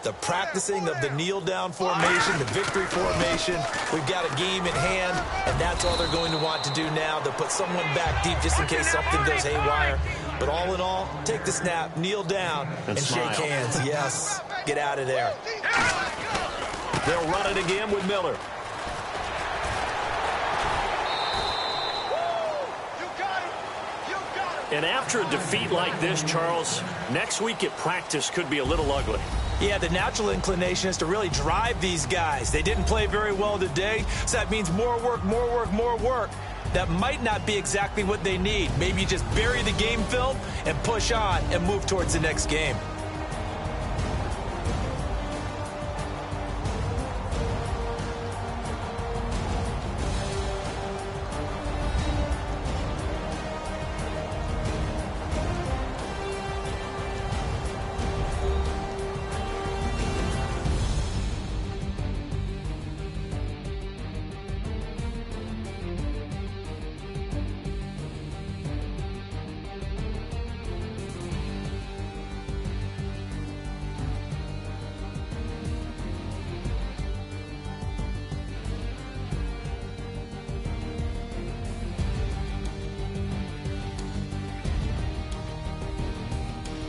The practicing of the kneel-down formation, the victory formation. We've got a game in hand, and that's all they're going to want to do now. They'll put someone back deep just in case something goes haywire. But all in all, take the snap, kneel down, and shake hands. Yes, get out of there. They'll run it again with Miller. And after a defeat like this, Charles, next week at practice could be a little ugly. Yeah, the natural inclination is to really drive these guys. They didn't play very well today, so that means more work, more work, more work. That might not be exactly what they need. Maybe you just bury the game film and push on and move towards the next game.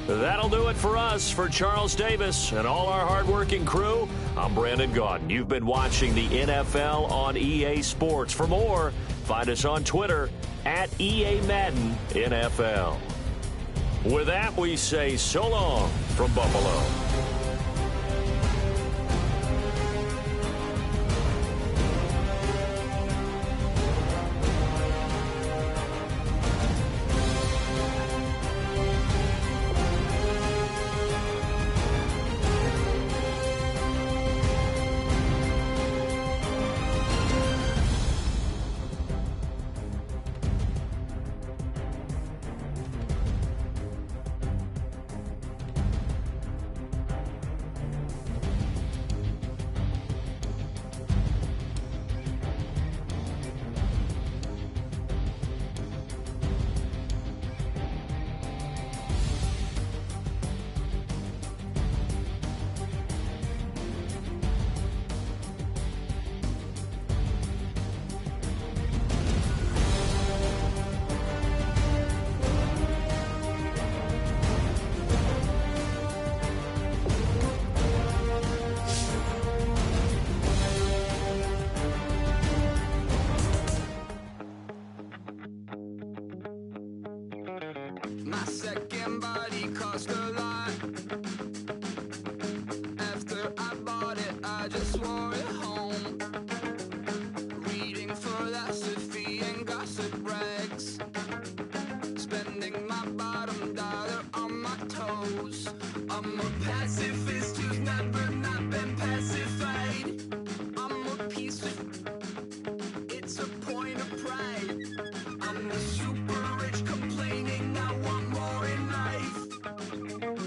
That'll do it for us. For Charles Davis and all our hardworking crew, I'm Brandon Gaudin. You've been watching the NFL on EA Sports. For more, find us on Twitter at EA Madden NFL. With that, we say so long from Buffalo. last war at home, reading philosophy and gossip rags, spending my bottom dollar on my toes. I'm a pacifist who's never not been pacified. I'm a piece of, it's a point of pride. I'm the super rich complaining I want more in life.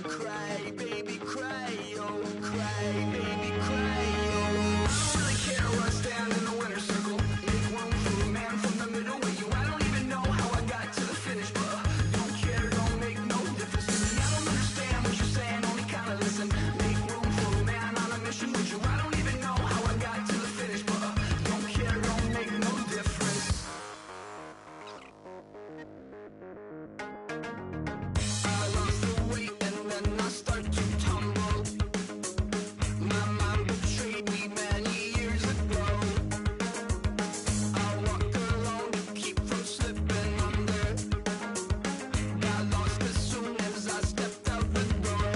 Cry, baby, cry, oh, cry, baby, cry, oh. I don't really care where I stand in the winner's circle. Make room for a man from the middle with you. I don't even know how I got to the finish, but don't care, don't make no difference to me. I don't understand what you're saying, only kinda listen. Make room for a man on a mission with you. I don't even know how I got to the finish, but don't care, don't make no difference. I lost the weight and then I start to tumble. My mom betrayed me many years ago. I walked alone to keep from slipping under. Got lost as soon as I stepped out the door.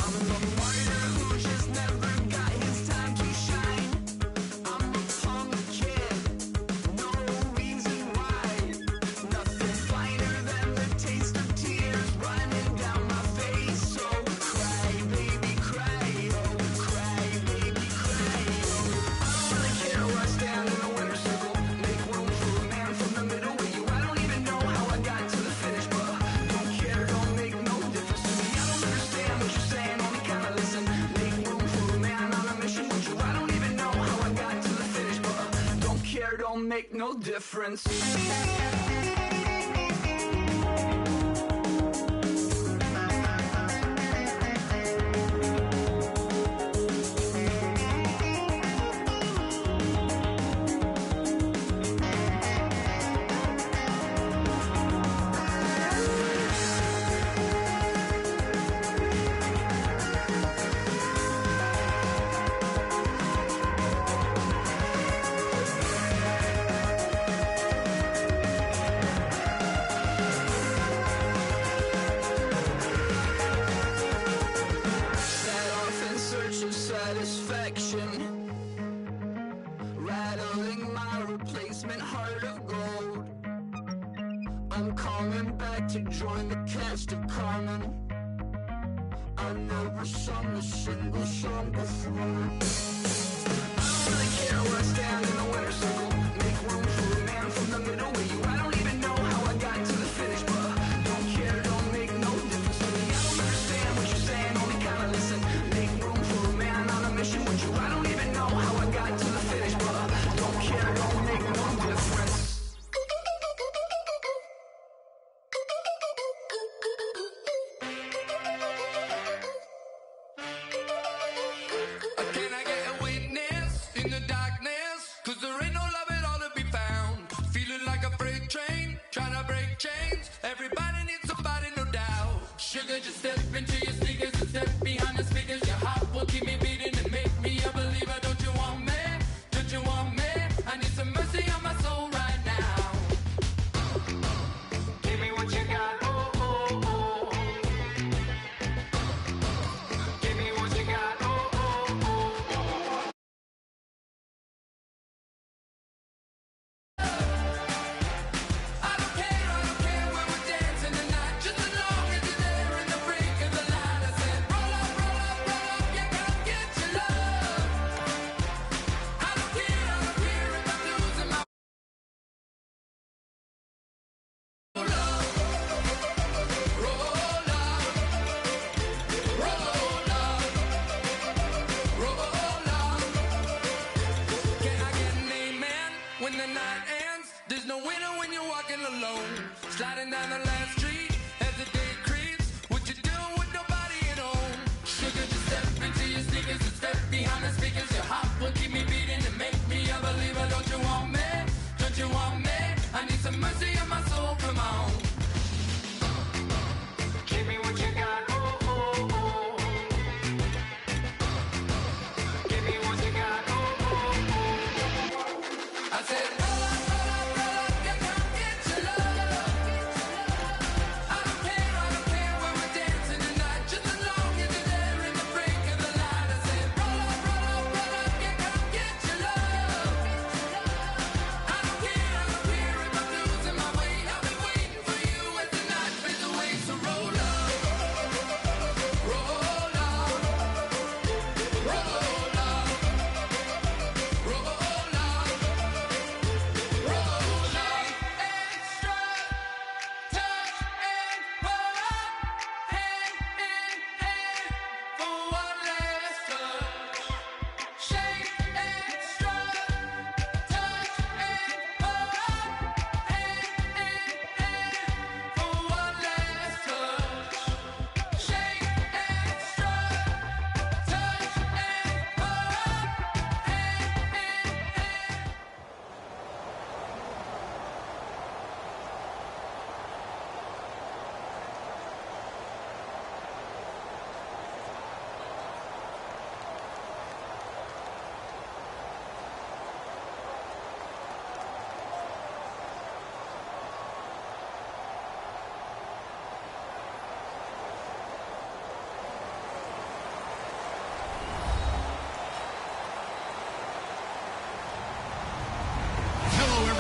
I'm the martyr who just never got his time to shine. I'm a punk kid, no reason why. Nothing finer than the taste of tears running down my face. So cry, baby, cry, oh, cry, baby, cry, oh. I don't really care where I stand in the winner's circle. Make room for a man from the middle with you. I don't even know how I got to the finish, but don't care, don't make no difference to me. I don't understand what you're saying, only kinda listen. Make room for a man on a mission with you. I don't even know how I got to the finish, but don't care, don't make no difference. Set off in search of satisfaction, rattling my replacement heart of gold. I'm coming back to join the cast of Carmen. I never sung a single song before. I don't really care where I stand in the winner's circle. Make room for a man from the middle with you. I don't even know how I got to the finish, but don't care, don't make no difference to me. I don't understand what you're saying, only kinda listen. Make room for a man on a mission with you. I don't even know how I got to the finish, but don't care, don't make no difference. Can I get a witness in the darkness? 'Cause there ain't no love at all to be found. Feeling like a freight train, trying to break chains. Everybody needs somebody, no doubt. Sugar, just step into your sneakers and step behind the speakers. Your heart will keep me beating and make me a believer. Don't you want me? Don't you want me? I need some mercy on my soul right now. Give me what you got, oh, oh, oh. Give me what you got, oh, oh, oh.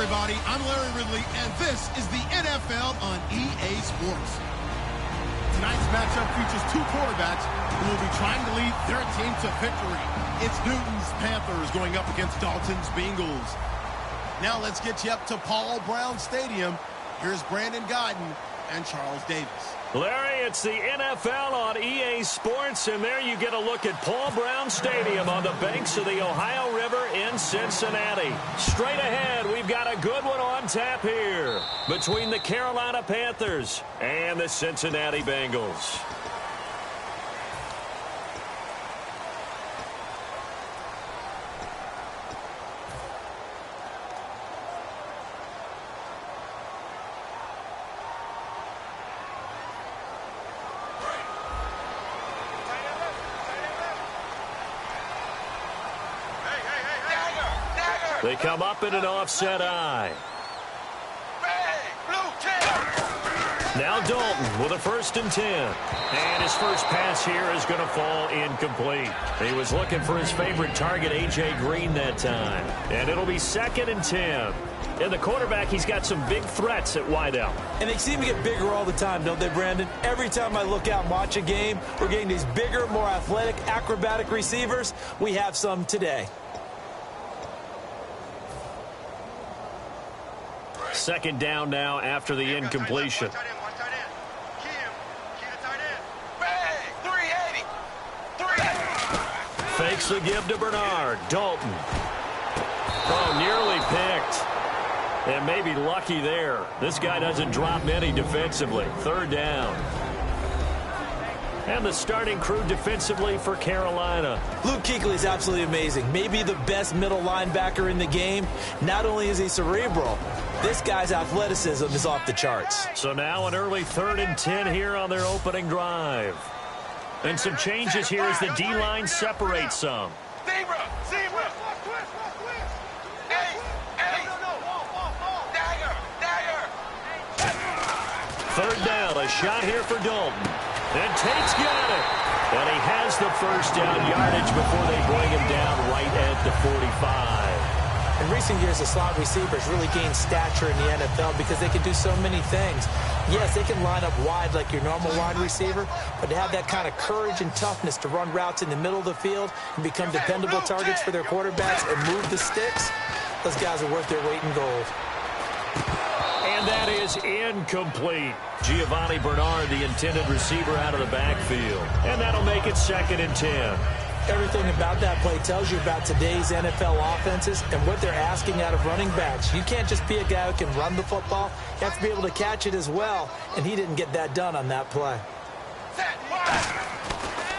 everybody. I'm Larry Ridley, and this is the NFL on EA Sports. Tonight's matchup features two quarterbacks who will be trying to lead their team to victory. It's Newton's Panthers going up against Dalton's Bengals. Now let's get you up to Paul Brown Stadium. Here's Brandon Guyton and Charles Davis. Larry, it's the NFL on EA Sports, and there you get a look at Paul Brown Stadium on the banks of the Ohio River in Cincinnati. Straight ahead, we've got a good one on tap here between the Carolina Panthers and the Cincinnati Bengals. They come up in an offset eye. Now Dalton with a 1st and 10. And his first pass here is going to fall incomplete. He was looking for his favorite target, A.J. Green, that time. And it'll be 2nd and 10. And the quarterback, he's got some big threats at wideout. And they seem to get bigger all the time, don't they, Brandon? Every time I look out and watch a game, we're getting these bigger, more athletic, acrobatic receivers. We have some today. 2nd down now after the incompletion. Fakes the give to Bernard. Dalton. Oh, nearly picked. And maybe lucky there. This guy doesn't drop many defensively. 3rd down. And the starting crew defensively for Carolina. Luke Kuechly is absolutely amazing. Maybe the best middle linebacker in the game. Not only is he cerebral, this guy's athleticism is off the charts. So now an early 3rd and 10 here on their opening drive. And some changes here as the D-line separates some. Third down, a shot here for Dalton. And Tate's got it. And he has the 1st down yardage before they bring him down right at the 45. In recent years, the slot receivers really gained stature in the NFL because they can do so many things. Yes, they can line up wide like your normal wide receiver, but to have that kind of courage and toughness to run routes in the middle of the field and become dependable targets for their quarterbacks and move the sticks, those guys are worth their weight in gold. And that is incomplete. Giovanni Bernard, the intended receiver, out of the backfield. And that'll make it 2nd and 10. Everything about that play tells you about today's NFL offenses and what they're asking out of running backs. You can't just be a guy who can run the football. You have to be able to catch it as well, and he didn't get that done on that play.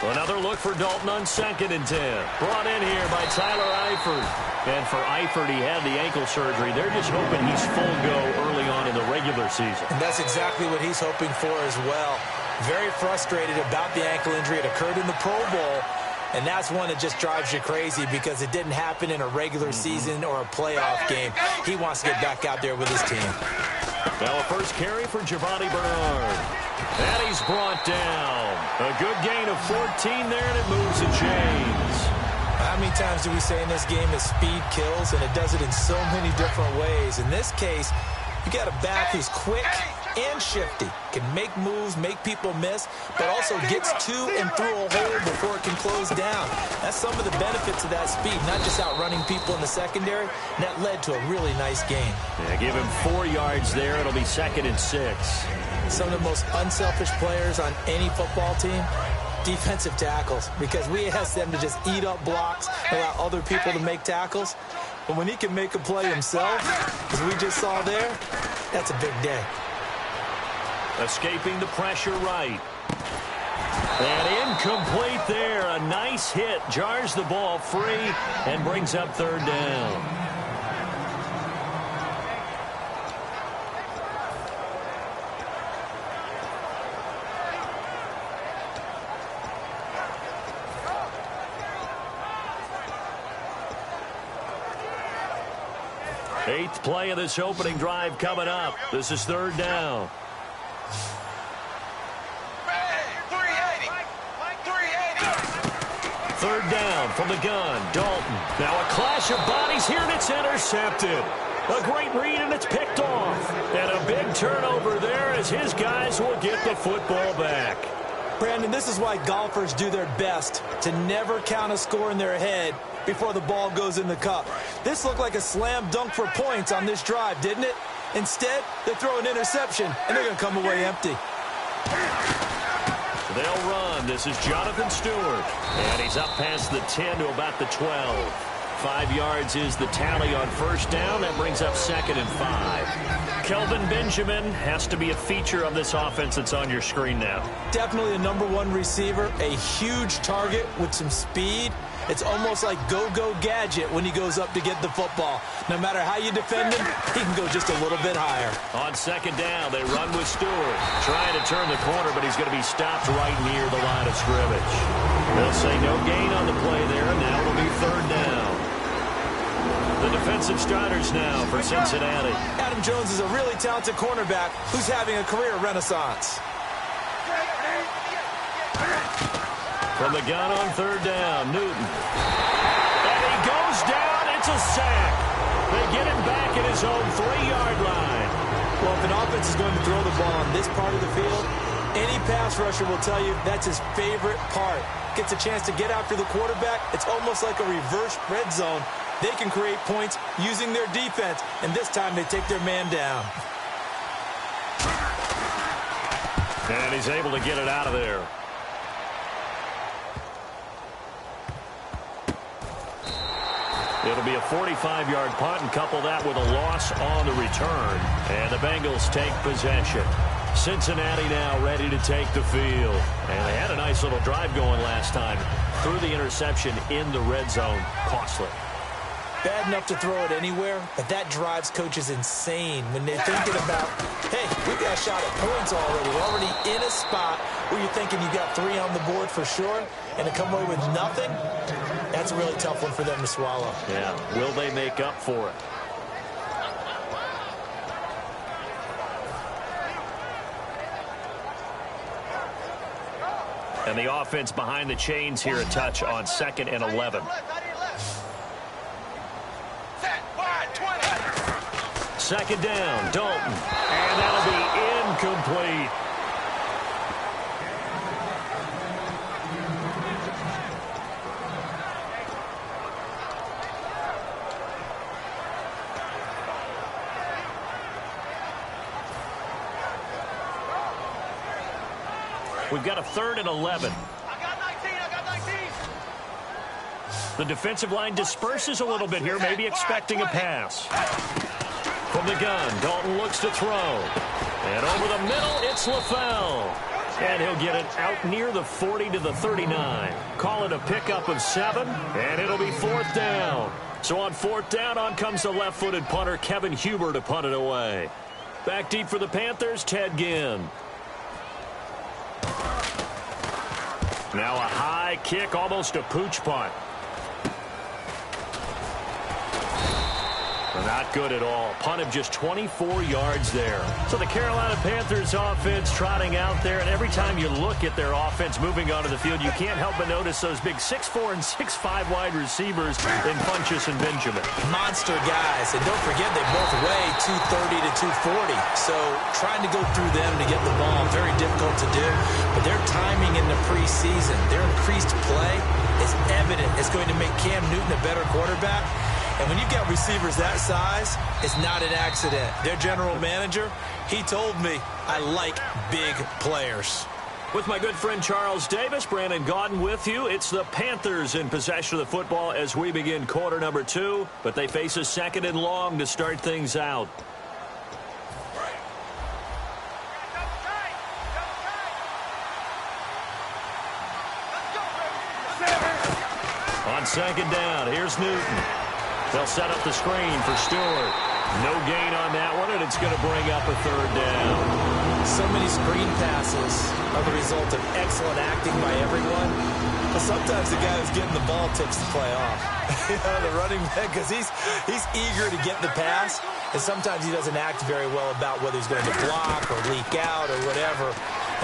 Another look for Dalton on 2nd and 10. Brought in here by Tyler Eifert. And for Eifert, he had the ankle surgery. They're just hoping he's full go early on in the regular season. And that's exactly what he's hoping for as well. Very frustrated about the ankle injury. It occurred in the Pro Bowl. And that's one that just drives you crazy because it didn't happen in a regular season or a playoff game. He wants to get back out there with his team. Now a first carry for Giovanni Bernard. And he's brought down. A good gain of 14 there, and it moves the chains. How many times do we say in this game that speed kills, and it does it in so many different ways? In this case, you got a back who's quick and shifty, can make moves, make people miss, but also gets to and through a hole before it can close down. That's some of the benefits of that speed, not just outrunning people in the secondary, and that led to a really nice game. Yeah, give him 4 yards there. It'll be 2nd and 6. Some of the most unselfish players on any football team, defensive tackles, because we ask them to just eat up blocks, allow other people to make tackles. But when he can make a play himself, as we just saw there, that's a big day. Escaping the pressure right. And incomplete there. A nice hit. Jars the ball free and brings up 3rd down. Eighth play of this opening drive coming up. This is 3rd down. Third down from the gun. Dalton. Now a clash of bodies here, and it's intercepted. A great read, and it's picked off. And a big turnover there as his guys will get the football back. Brandon, this is why golfers do their best to never count a score in their head before the ball goes in the cup. This looked like a slam dunk for points on this drive, didn't it? Instead, they throw an interception, and they're going to come away empty. They'll run. This is Jonathan Stewart. And he's up past the 10 to about the 12. 5 yards is the tally on first down. That brings up 2nd and 5. Kelvin Benjamin has to be a feature of this offense that's on your screen now. Definitely a #1 receiver, a huge target with some speed. It's almost like go-go gadget when he goes up to get the football. No matter how you defend him, he can go just a little bit higher. On 2nd down, they run with Stewart. Trying to turn the corner, but he's going to be stopped right near the line of scrimmage. They'll say no gain on the play there, and now it'll be 3rd down. The defensive starters now for Cincinnati. Adam Jones is a really talented cornerback who's having a career renaissance. From the gun on 3rd down, Newton. And he goes down. It's a sack. They get him back at his own 3-yard line. Well, if an offense is going to throw the ball on this part of the field, any pass rusher will tell you that's his favorite part. Gets a chance to get after the quarterback. It's almost like a reverse red zone. They can create points using their defense, and this time they take their man down. And he's able to get it out of there. It'll be a 45-yard punt, and couple that with a loss on the return. And the Bengals take possession. Cincinnati now ready to take the field. And they had a nice little drive going last time. Threw the interception in the red zone. Costly. Bad enough to throw it anywhere, but that drives coaches insane when they're thinking about, hey, we've got a shot at points already. We're already in a spot where you're thinking you got 3 on the board for sure, and to come away with nothing, that's a really tough one for them to swallow. Yeah, will they make up for it? And the offense behind the chains here a touch on 2nd and 11. Second down, Dalton. And that'll be incomplete. We've got a 3rd and 11. I got 19. The defensive line disperses a little bit here, maybe expecting a pass. From the gun, Dalton looks to throw. And over the middle, it's LaFell. And he'll get it out near the 40 to the 39. Call it a pickup of 7, and it'll be 4th down. So on 4th down, on comes the left-footed punter, Kevin Huber, to punt it away. Back deep for the Panthers, Ted Ginn. Now a high kick, almost a pooch punt. Not good at all. Punt of just 24 yards there. So the Carolina Panthers offense trotting out there, and every time you look at their offense moving onto the field, you can't help but notice those big 6'4" and 6'5" wide receivers in Funchess and Benjamin. Monster guys, and don't forget they both weigh 230 to 240. So trying to go through them to get the ball, very difficult to do. But their timing in the preseason, their increased play is evident. It's going to make Cam Newton a better quarterback. And when you've got receivers that size, it's not an accident. Their general manager, he told me, I like big players. With my good friend Charles Davis, Brandon Gaudin with you. It's the Panthers in possession of the football as we begin quarter number 2. But they face a 2nd and long to start things out. On 2nd down, here's Newton. They'll set up the screen for Stewart. No gain on that one, and it's going to bring up a 3rd down. So many screen passes are the result of excellent acting by everyone. But sometimes the guy who's getting the ball tips the play off. The running back, because he's eager to get the pass, and sometimes he doesn't act very well about whether he's going to block or leak out or whatever.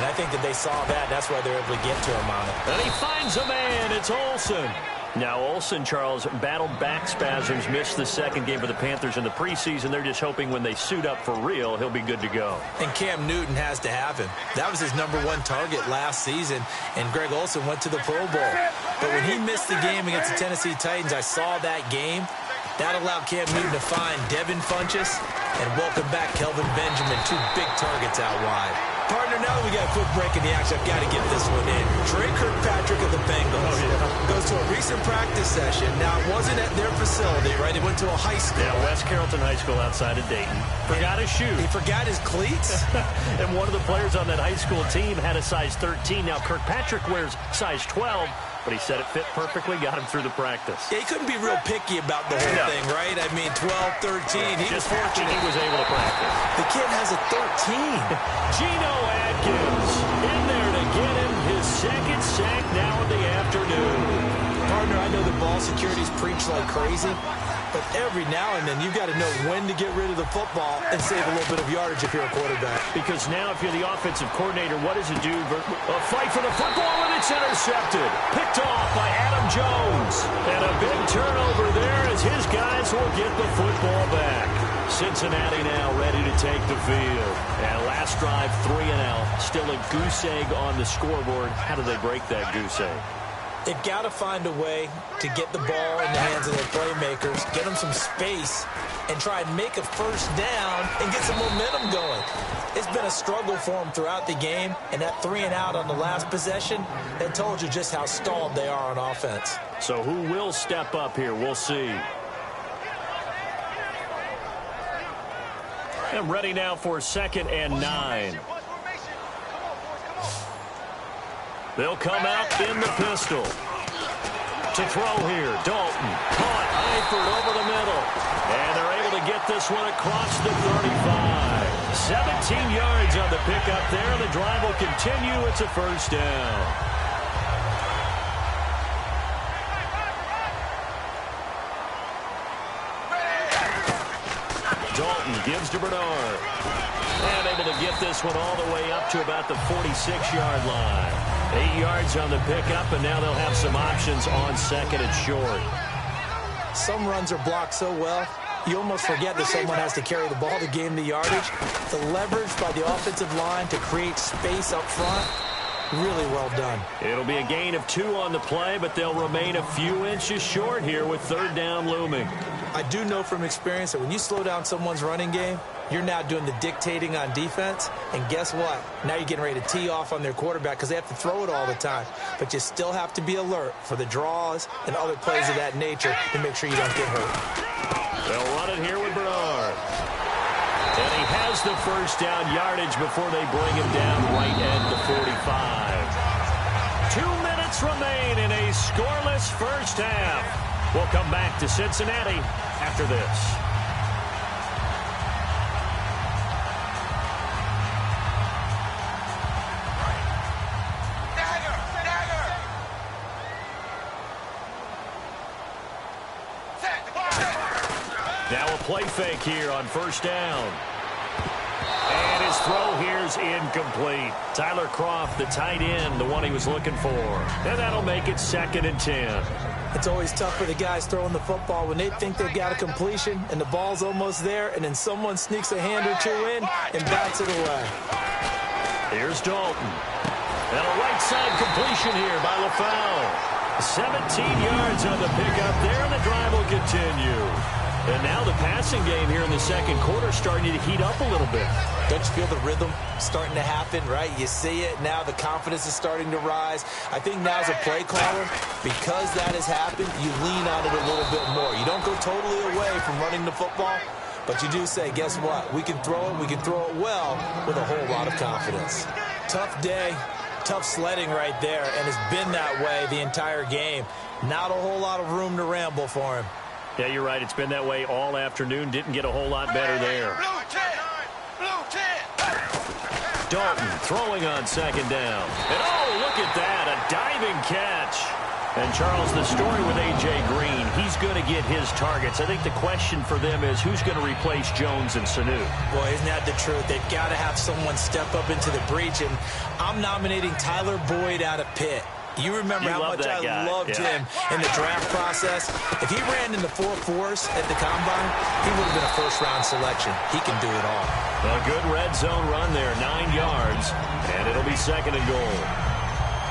And I think that they saw that. That's why they're able to get to him on it. And he finds a man. It's Olsen. Now Olsen, Charles, battled back spasms, missed the second game for the Panthers in the preseason. They're just hoping when they suit up for real, he'll be good to go. And Cam Newton has to have him. That was his #1 target last season, and Greg Olsen went to the Pro Bowl. But when he missed the game against the Tennessee Titans, I saw that game. That allowed Cam Newton to find Devin Funchess and welcome back Kelvin Benjamin, 2 big targets out wide. Partner, now that we got a quick break in the action, I've got to get this one in. Trey Kirkpatrick of the Bengals goes to a recent practice session. Now, it wasn't at their facility, right? He went to a high school. Yeah, West Carrollton High School outside of Dayton. Forgot his shoes. He forgot his cleats? And one of the players on that high school team had a size 13. Now, Kirkpatrick wears size 12. But he said it fit perfectly, got him through the practice. Yeah, he couldn't be real picky about the whole thing, right? I mean, 12, 13. He was fortunate he was able to practice. The kid has a 13. Geno Atkins in there to get him his second sack now in the afternoon. Partner, I know the ball security's preached like crazy, but every now and then you've got to know when to get rid of the football and save a little bit of yardage if you're a quarterback. Because now if you're the offensive coordinator, what does it do? A fight for the football, and it's intercepted. Picked off by Adam Jones. And a big turnover there as his guys will get the football back. Cincinnati now ready to take the field. And last drive, 3 and out. Still a goose egg on the scoreboard. How do they break that goose egg? They've got to find a way to get the ball in the hands of their playmakers, get them some space, and try and make a first down and get some momentum going. It's been a struggle for them throughout the game, and that 3 and out on the last possession, that told you just how stalled they are on offense. So who will step up here? We'll see. And ready now for 2nd and 9. They'll come out in the pistol. To throw here, Dalton. Caught, Eifert over the middle. And they're able to get this one across the 35. 17 yards on the pickup there. The drive will continue. It's a first down. Dalton gives to Bernard. And able to get this one all the way up to about the 46-yard line. 8 yards on the pickup, and now they'll have some options on 2nd and short. Some runs are blocked so well, you almost forget that someone has to carry the ball to gain the yardage. The leverage by the offensive line to create space up front, really well done. It'll be a gain of 2 on the play, but they'll remain a few inches short here with 3rd down looming. I do know from experience that when you slow down someone's running game, you're now doing the dictating on defense, and guess what? Now you're getting ready to tee off on their quarterback because they have to throw it all the time. But you still have to be alert for the draws and other plays of that nature to make sure you don't get hurt. They'll run it here with Bernard. And he has the first down yardage before they bring him down right at the 45. 2 minutes remain in a scoreless first half. We'll come back to Cincinnati after this. Now a play fake here on first down. And his throw here's incomplete. Tyler Kroft, the tight end, the one he was looking for. And that'll make it 2nd and 10. It's always tough for the guys throwing the football when they think they've got a completion and the ball's almost there, and then someone sneaks a hand or 2 in and bats it away. Here's Dalton. And a right side completion here by LaFau. 17 yards on the pickup there, and the drive will continue. And now the passing game here in the second quarter starting to heat up a little bit. Don't you feel the rhythm starting to happen, right? You see it now. The confidence is starting to rise. I think now as a play caller, because that has happened, you lean on it a little bit more. You don't go totally away from running the football, but you do say, guess what? We can throw it. We can throw it well with a whole lot of confidence. Tough day. Tough sledding right there, and it's been that way the entire game. Not a whole lot of room to ramble for him. Yeah, you're right. It's been that way all afternoon. Didn't get a whole lot better there. Blue 10. Blue 10. Dalton throwing on 2nd down. And oh, look at that. A diving catch. And Charles, the story with A.J. Green, he's going to get his targets. I think the question for them is who's going to replace Jones and Sanu? Boy, isn't that the truth? They've got to have someone step up into the breach, and I'm nominating Tyler Boyd out of Pitt. You remember how much I loved him in the draft process? If he ran in the 4.4s at the Combine, he would have been a first-round selection. He can do it all. A good red zone run there, 9 yards, and it'll be 2nd and goal.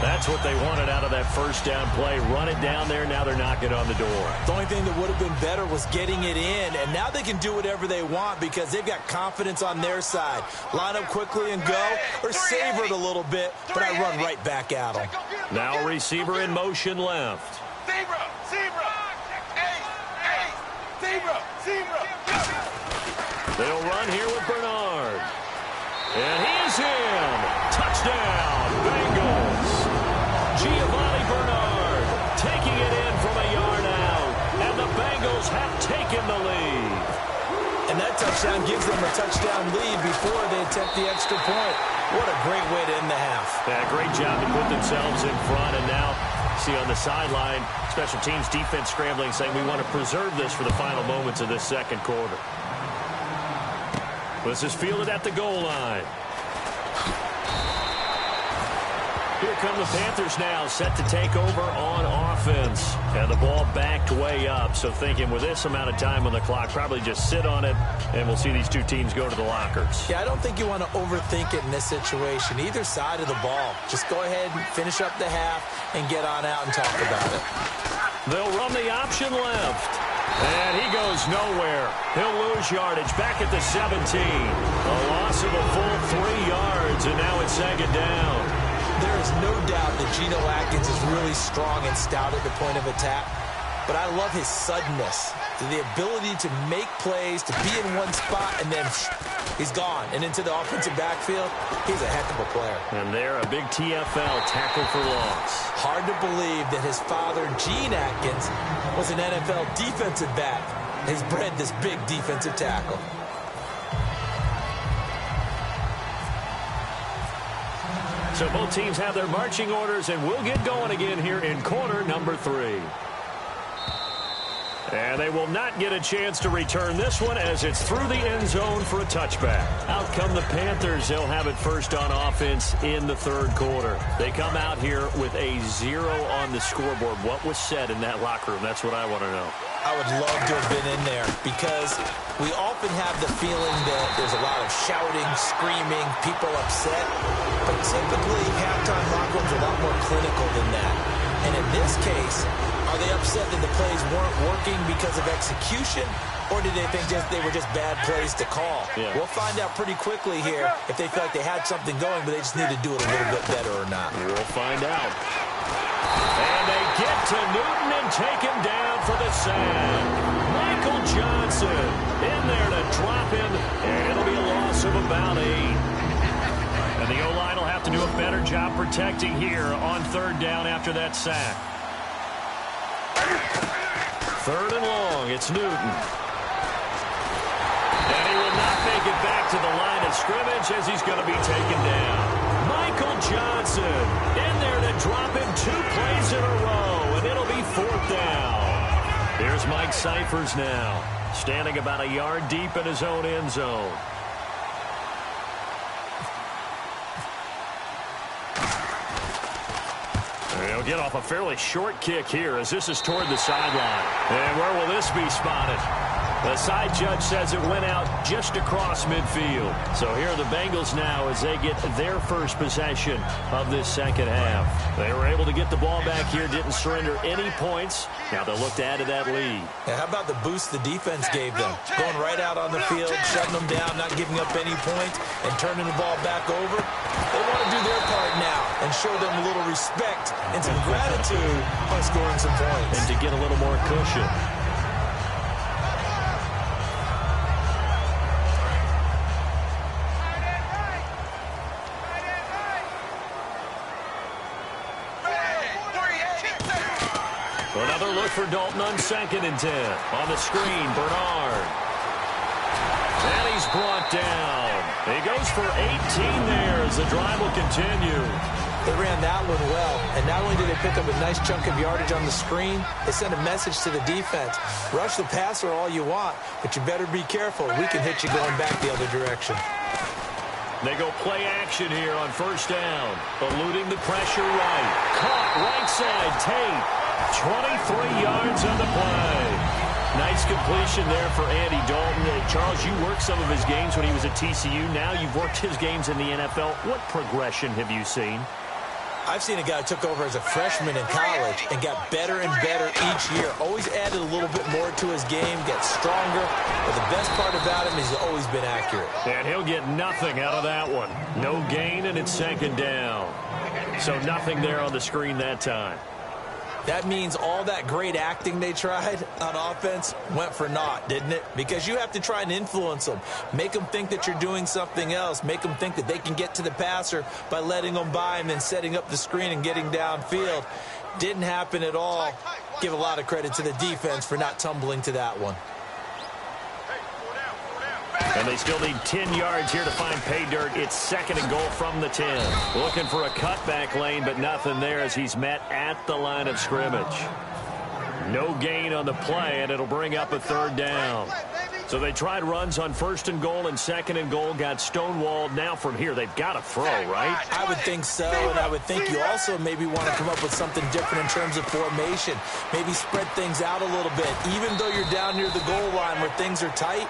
That's what they wanted out of that first down play. Run it down there. Now they're knocking on the door. The only thing that would have been better was getting it in, and now they can do whatever they want because they've got confidence on their side. Line up quickly and go, or savor it a little bit, but I run right back at them. Now receiver in motion left. Zebra! Zebra! Zebra! Zebra! They'll run here with Bernard. And he's in. Touchdown, Bengals. Giovanni Bernard taking it in from a yard out. And the Bengals have taken the lead. And that touchdown gives them a touchdown lead before they attempt the extra point. What a great way to end the half. Yeah, great job to put themselves in front. And now, see on the sideline, special teams defense scrambling, saying we want to preserve this for the final moments of this second quarter. This is fielded at the goal line. Here come the Panthers now, set to take over on offense. And the ball backed way up, so thinking with this amount of time on the clock, probably just sit on it, and we'll see these two teams go to the lockers. Yeah, I don't think you want to overthink it in this situation. Either side of the ball. Just go ahead and finish up the half and get on out and talk about it. They'll run the option left. And he goes nowhere. He'll lose yardage back at the 17. A loss of a full 3 yards, and now it's 2nd down. There is no doubt that Geno Atkins is really strong and stout at the point of attack, but I love his suddenness, the ability to make plays, to be in one spot, and then he's gone. And into the offensive backfield, he's a heck of a player. And there, a big TFL tackle for loss. Hard to believe that his father, Gene Atkins, was an NFL defensive back. He's bred this big defensive tackle. So both teams have their marching orders, and we'll get going again here in quarter number 3. And they will not get a chance to return this one as it's through the end zone for a touchback. Out come the Panthers. They'll have it first on offense in the 3rd quarter. They come out here with a 0 on the scoreboard. What was said in that locker room? That's what I want to know. I would love to have been in there because we often have the feeling that there's a lot of shouting, screaming, people upset. But typically, halftime locker rooms are a lot more clinical than that. And in this case, are they upset that the plays weren't working because of execution, or did they think they were just bad plays to call? Yeah. We'll find out pretty quickly here if they feel like they had something going, but they just need to do it a little bit better or not. We'll find out. And they get to Newton and take him down for the sack. Michael Johnson in there to drop him, and it'll be a loss of about 8. And the O-line will have to do a better job protecting here on 3rd down after that sack. 3rd and long, it's Newton. And he will not make it back to the line of scrimmage as he's going to be taken down. Michael Johnson in there to drop him 2 plays in a row, and it'll be 4th down. Here's Mike Cyphers now, standing about a yard deep in his own end zone. He'll get off a fairly short kick here as this is toward the sideline. And where will this be spotted? The side judge says it went out just across midfield. So here are the Bengals now as they get their first possession of this second half. They were able to get the ball back here, didn't surrender any points. Now they'll look to add to that lead. Now, how about the boost the defense gave them? Going right out on the field, shutting them down, not giving up any points, and turning the ball back over. They want to do their part now and show them a little respect and some gratitude by scoring some points. And to get a little more cushion. Another look for Dalton on 2nd and 10. On the screen, Bernard. And he's brought down. He goes for 18 there as the drive will continue. They ran that one well, and not only did they pick up a nice chunk of yardage on the screen, they sent a message to the defense. Rush the passer all you want, but you better be careful. We can hit you going back the other direction. They go play action here on first down. Eluding the pressure right. Caught right side. Tate. 23 yards on the play. Nice completion there for Andy Dalton. Charles, you worked some of his games when he was at TCU. Now you've worked his games in the NFL. What progression have you seen? I've seen a guy who took over as a freshman in college and got better and better each year. Always added a little bit more to his game, gets stronger. But the best part about him is he's always been accurate. And he'll get nothing out of that one. No gain, and it's second down. So nothing there on the screen that time. That means all that great acting they tried on offense went for naught, didn't it? Because you have to try and influence them. Make them think that you're doing something else. Make them think that they can get to the passer by letting them by and then setting up the screen and getting downfield. Didn't happen at all. Give a lot of credit to the defense for not tumbling to that one. And they still need 10 yards here to find pay dirt. It's second and goal from the 10. Looking for a cutback lane, but nothing there as he's met at the line of scrimmage. No gain on the play, and it'll bring up a third down. So they tried runs on first and goal and second and goal, got stonewalled. Now from here, they've got to throw, right? I would think so, and I would think you also maybe want to come up with something different in terms of formation. Maybe spread things out a little bit. Even though you're down near the goal line where things are tight,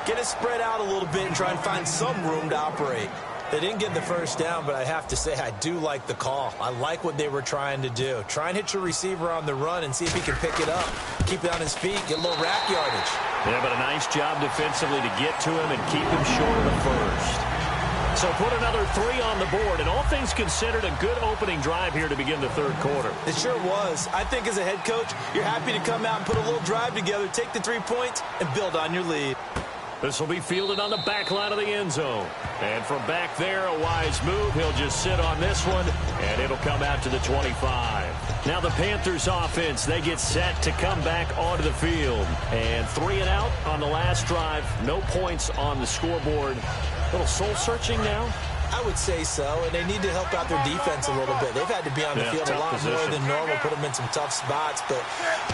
get it spread out a little bit and try and find some room to operate. They didn't get the first down, but I have to say I do like the call. I like what they were trying to do. Try and hit your receiver on the run and see if he can pick it up. Keep it on his feet, get a little rack yardage. Yeah, but a nice job defensively to get to him and keep him short of the first. So put another 3 on the board, and all things considered, a good opening drive here to begin the third quarter. It sure was. I think as a head coach, you're happy to come out and put a little drive together, take the 3 points, and build on your lead. This will be fielded on the back line of the end zone. And from back there, a wise move. He'll just sit on this one, and it'll come out to the 25. Now the Panthers offense, they get set to come back onto the field. And 3 and out on the last drive. No points on the scoreboard. A little soul-searching now. I would say so, and they need to help out their defense a little bit. They've had to be on the field a lot more than normal, put them in some tough spots. But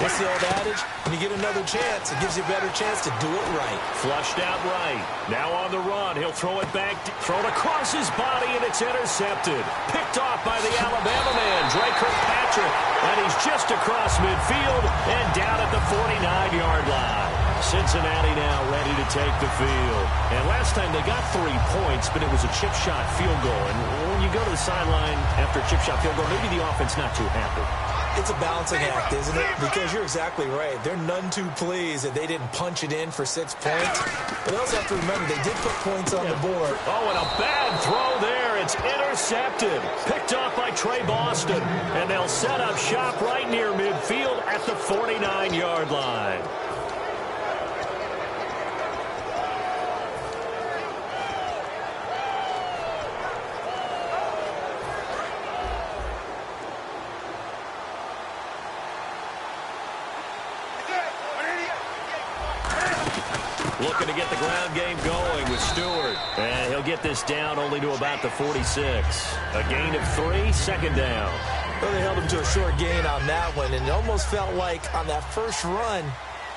what's the old adage? When you get another chance, it gives you a better chance to do it right. Flushed out right. Now on the run. He'll throw it back, throw it across his body, and it's intercepted. Picked off by the Alabama man, Dre Kirkpatrick. And he's just across midfield and down at the 49-yard line. Cincinnati now ready to take the field. And last time they got 3 points, but it was a chip shot field goal. And when you go to the sideline after a chip shot field goal, maybe the offense not too happy. It's a balancing act, isn't it? Because you're exactly right. They're none too pleased that they didn't punch it in for 6 points. But they also have to remember they did put points on the board. Oh, and a bad throw there. It's intercepted. Picked off by Trey Boston. And they'll set up shop right near midfield at the 49-yard line. Looking to get the ground game going with Stewart. And he'll get this down only to about the 46. A gain of 3, second down. Well, they held him to a short gain on that one, and it almost felt like on that first run,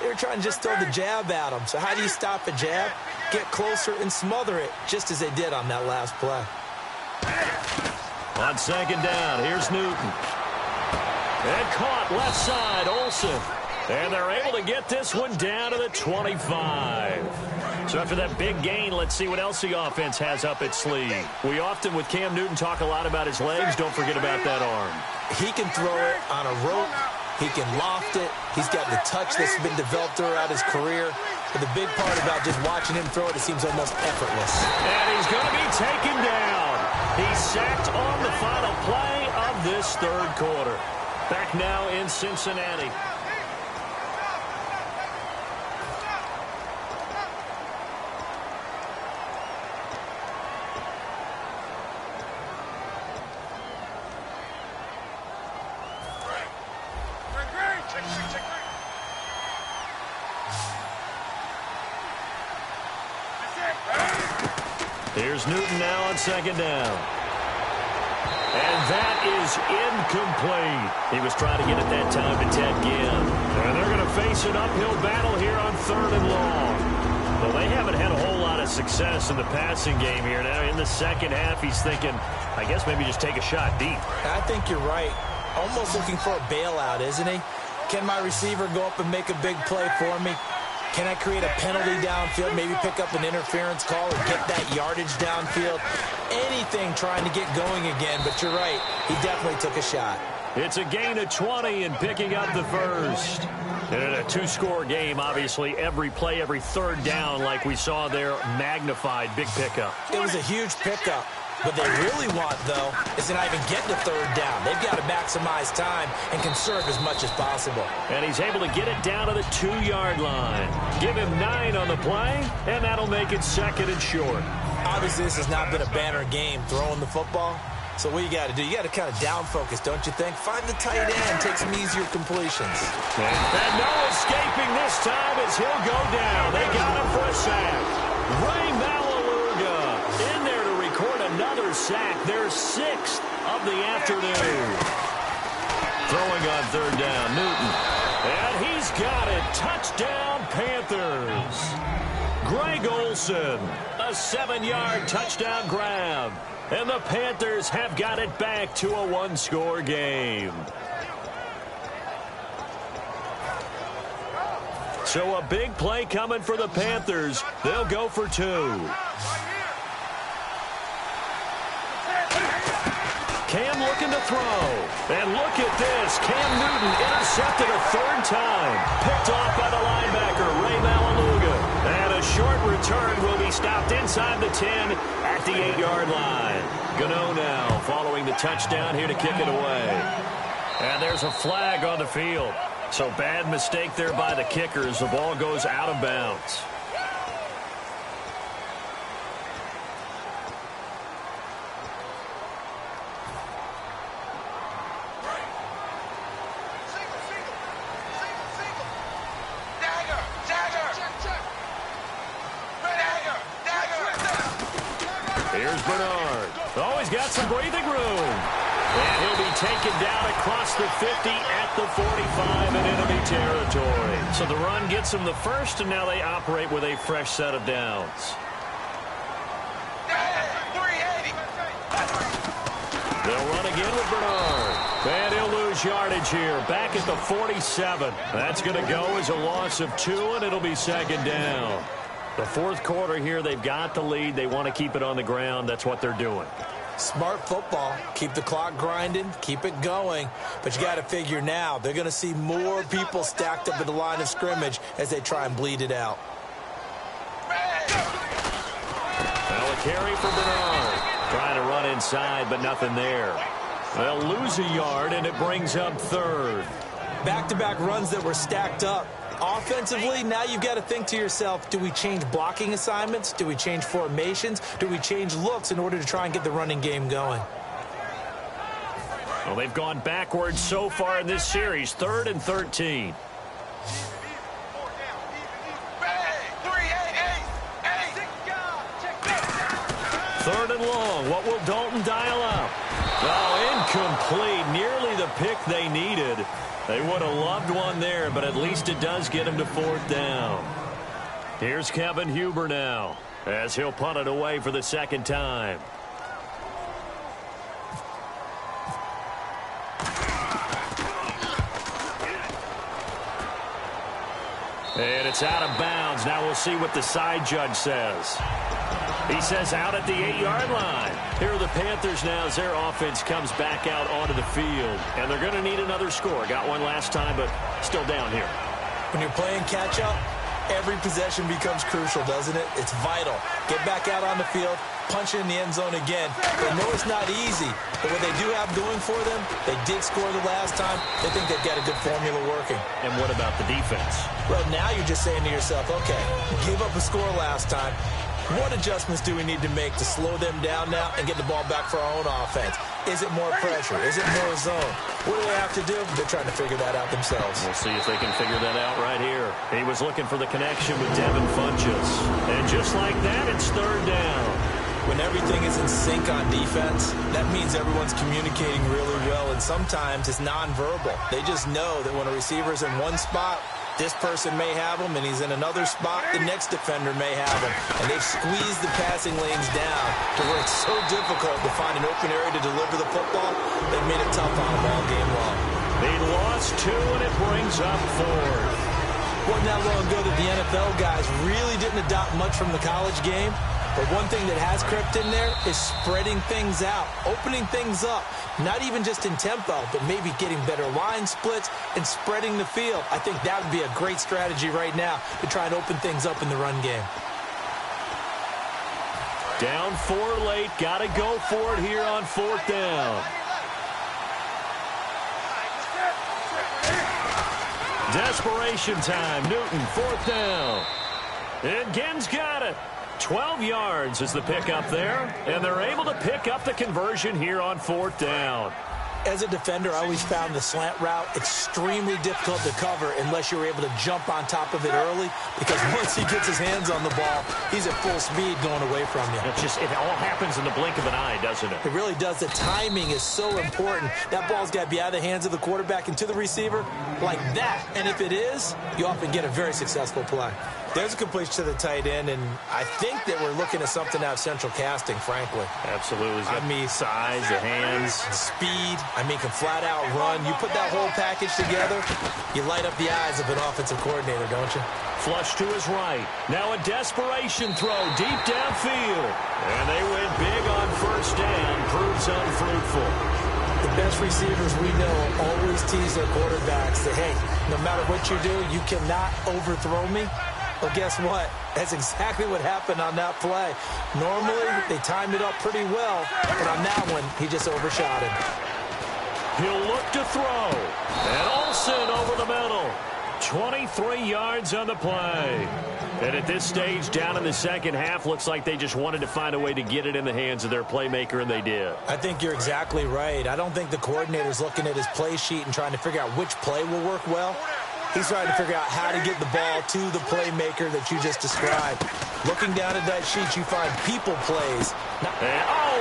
they were trying to just throw the jab at him. So how do you stop a jab? Get closer and smother it, just as they did on that last play. On second down, here's Newton. And caught left side, Olsen. And they're able to get this one down to the 25. So after that big gain, let's see what else the offense has up its sleeve. We often, with Cam Newton, talk a lot about his legs. Don't forget about that arm. He can throw it on a rope. He can loft it. He's got the touch that's been developed throughout his career. But the big part about just watching him throw it, it seems almost effortless. And he's going to be taken down. He's sacked on the final play of this third quarter. Back now in Cincinnati. Here's Newton now on second down. And that is incomplete. He was trying to get it that time to Ted Ginn. And they're going to face an uphill battle here on 3rd and long. Well, they haven't had a whole lot of success in the passing game here. Now in the second half, he's thinking, I guess maybe just take a shot deep. I think you're right. Almost looking for a bailout, isn't he? Can my receiver go up and make a big play for me? Can I create a penalty downfield, maybe pick up an interference call or get that yardage downfield? Anything trying to get going again, but you're right. He definitely took a shot. It's a gain of 20 and picking up the first. And in a two-score game, obviously, every play, every third down, like we saw there, magnified, big pickup. It was a huge pickup. What they really want, though, is to not even get to third down. They've got to maximize time and conserve as much as possible. And he's able to get it down to the 2-yard line. Give him 9 on the play, and that'll make it second and short. Obviously, this has not been a banner game throwing the football. So what you got to do, you got to kind of down focus, don't you think? Find the tight end, take some easier completions. And no escaping this time as he'll go down. They got him for a sack. Ray Malaluga in there to record another sack. Their 6th of the afternoon. Throwing on third down, Newton. And he's got it. Touchdown, Panthers. Greg Olsen, a 7-yard touchdown grab. And the Panthers have got it back to a 1-score game. So a big play coming for the Panthers. They'll go for 2. Cam looking to throw. And look at this. Cam Newton intercepted a 3rd time. Picked off by the linebacker, Ray Malaluga. And a short return will be stopped inside the 10 at the 8-yard line. Gano now following the touchdown here to kick it away. And there's a flag on the field. So bad mistake there by the kickers. The ball goes out of bounds. Here's Bernard. Oh, he's got some breathing room. And he'll be taken down across the 50 at the 45 in enemy territory. So the run gets them the first, and now they operate with a fresh set of downs. They'll run again with Bernard. And he'll lose yardage here. Back at the 47. That's going to go as a loss of 2, and it'll be second down. The 4th quarter here, they've got the lead. They want to keep it on the ground. That's what they're doing. Smart football. Keep the clock grinding. Keep it going. But you got to figure now, they're going to see more people stacked up at the line of scrimmage as they try and bleed it out. Well, a carry for Bernard. Trying to run inside, but nothing there. They'll lose a yard, and it brings up 3rd. Back-to-back runs that were stacked up. Offensively, now you've got to think to yourself, do we change blocking assignments? Do we change formations? Do we change looks in order to try and get the running game going? Well, they've gone backwards so far in this series. 3rd and 13. Third and long. What will Dalton dial up? Oh, incomplete. Nearly the pick they needed. They would have loved one there, but at least it does get him to 4th down. Here's Kevin Huber now, as he'll punt it away for the 2nd time. And it's out of bounds. Now we'll see what the side judge says. He says out at the 8-yard line. Here are the Panthers now as their offense comes back out onto the field. And they're going to need another score. Got one last time, but still down here. When you're playing catch-up, every possession becomes crucial, doesn't it? It's vital. Get back out on the field, punch it in the end zone again. They know it's not easy, but what they do have going for them, they did score the last time. They think they've got a good formula working. And what about the defense? Well, now you're just saying to yourself, okay, gave up a score last time. What adjustments do we need to make to slow them down now and get the ball back for our own offense? Is it more pressure? Is it more zone? What do they have to do? They're trying to figure that out themselves. We'll see if they can figure that out right here. He was looking for the connection with Devin Funchess. And just like that, it's 3rd down. When everything is in sync on defense, that means everyone's communicating really well, and sometimes it's nonverbal. They just know that when a receiver's in one spot, This person may have him, and he's in another spot. The next defender may have him. And they've squeezed the passing lanes down to where it's so difficult to find an open area to deliver the football. They've made it tough on him all game long. They lost 2, and it brings up 4th. Wasn't that long ago that the NFL guys really didn't adopt much from the college game. But one thing that has crept in there is spreading things out, opening things up, not even just in tempo, but maybe getting better line splits and spreading the field. I think that would be a great strategy right now to try and open things up in the run game. Down 4 late, got to go for it here on 4th down. Desperation time, Newton, 4th down. And Ginn's got it. 12 yards is the pickup there, and they're able to pick up the conversion here on 4th down. As a defender, I always found the slant route extremely difficult to cover unless you're able to jump on top of it early, because once he gets his hands on the ball, he's at full speed going away from you. It all happens in the blink of an eye, doesn't it? It really does. The timing is so important. That ball's got to be out of the hands of the quarterback and to the receiver like that. And if it is, you often get a very successful play. There's a completion to the tight end, and I think that we're looking at something out of central casting, frankly. Absolutely. I mean, size, the hands, speed. I mean, can flat out run. You put that whole package together, you light up the eyes of an offensive coordinator, don't you? Flush to his right. Now a desperation throw deep downfield. And they went big on 1st down. Proves unfruitful. The best receivers we know always tease their quarterbacks that, hey, no matter what you do, you cannot overthrow me. Well, guess what? That's exactly what happened on that play. Normally, they timed it up pretty well, but on that one, he just overshot him. He'll look to throw. And Olsen over the middle. 23 yards on the play. And at this stage, down in the second half, looks like they just wanted to find a way to get it in the hands of their playmaker, and they did. I think you're exactly right. I don't think the coordinator's looking at his play sheet and trying to figure out which play will work well. He's trying to figure out how to get the ball to the playmaker that you just described. Looking down at that sheet, you find people plays.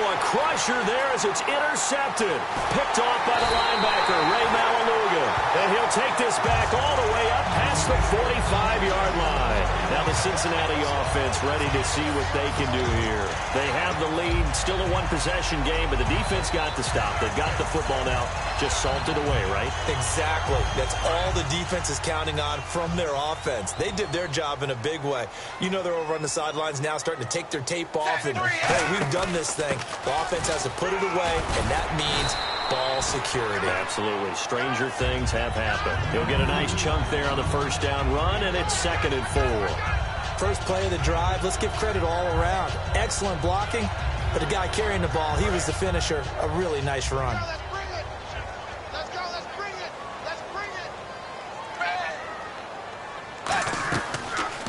A crusher there as it's intercepted. Picked off by the linebacker, Ray Malaluga. And he'll take this back all the way up past the 45-yard line. Now the Cincinnati offense ready to see what they can do here. They have the lead, still a one-possession game, but the defense got to stop. They've got the football now, just salted away, right? Exactly. That's all the defense is counting on from their offense. They did their job in a big way. You know they're over on the sidelines now starting to take their tape off and, hey, we've done this thing. The offense has to put it away, and that means ball security. Absolutely. Stranger things have happened. He'll get a nice chunk there on the 1st down run, and it's 2nd and 4. First play of the drive, let's give credit all around. Excellent blocking, but the guy carrying the ball, he was the finisher. A really nice run. Let's go, let's bring it. Let's bring it.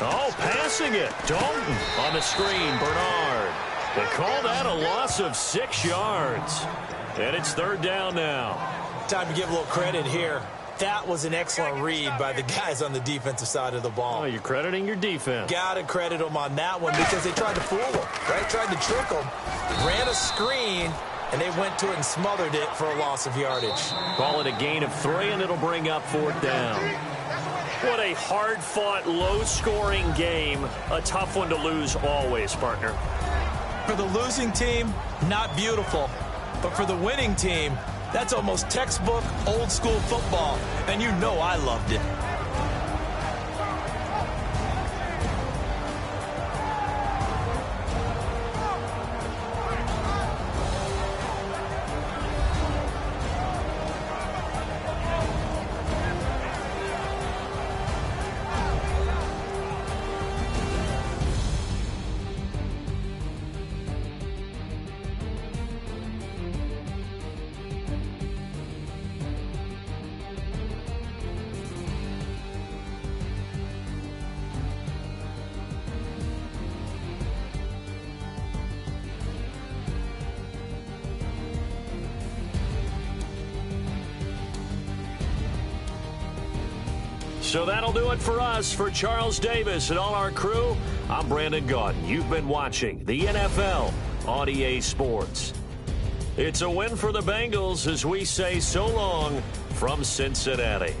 Oh, passing it. Dalton on the screen. Bernard. They call that a loss of 6 yards. And it's 3rd down now. Time to give a little credit here. That was an excellent read by the guys on the defensive side of the ball. Oh, you're crediting your defense. Got to credit them on that one because they tried to fool them, right? Tried to trick them. Ran a screen, and they went to it and smothered it for a loss of yardage. Call it a gain of 3, and it'll bring up 4th down. What a hard-fought, low-scoring game. A tough one to lose always, partner. For the losing team, not beautiful. But for the winning team, that's almost textbook old-school football. And you know I loved it. So that'll do it for us. For Charles Davis and all our crew, I'm Brandon Gaudin. You've been watching the NFL on EA Sports. It's a win for the Bengals as we say so long from Cincinnati.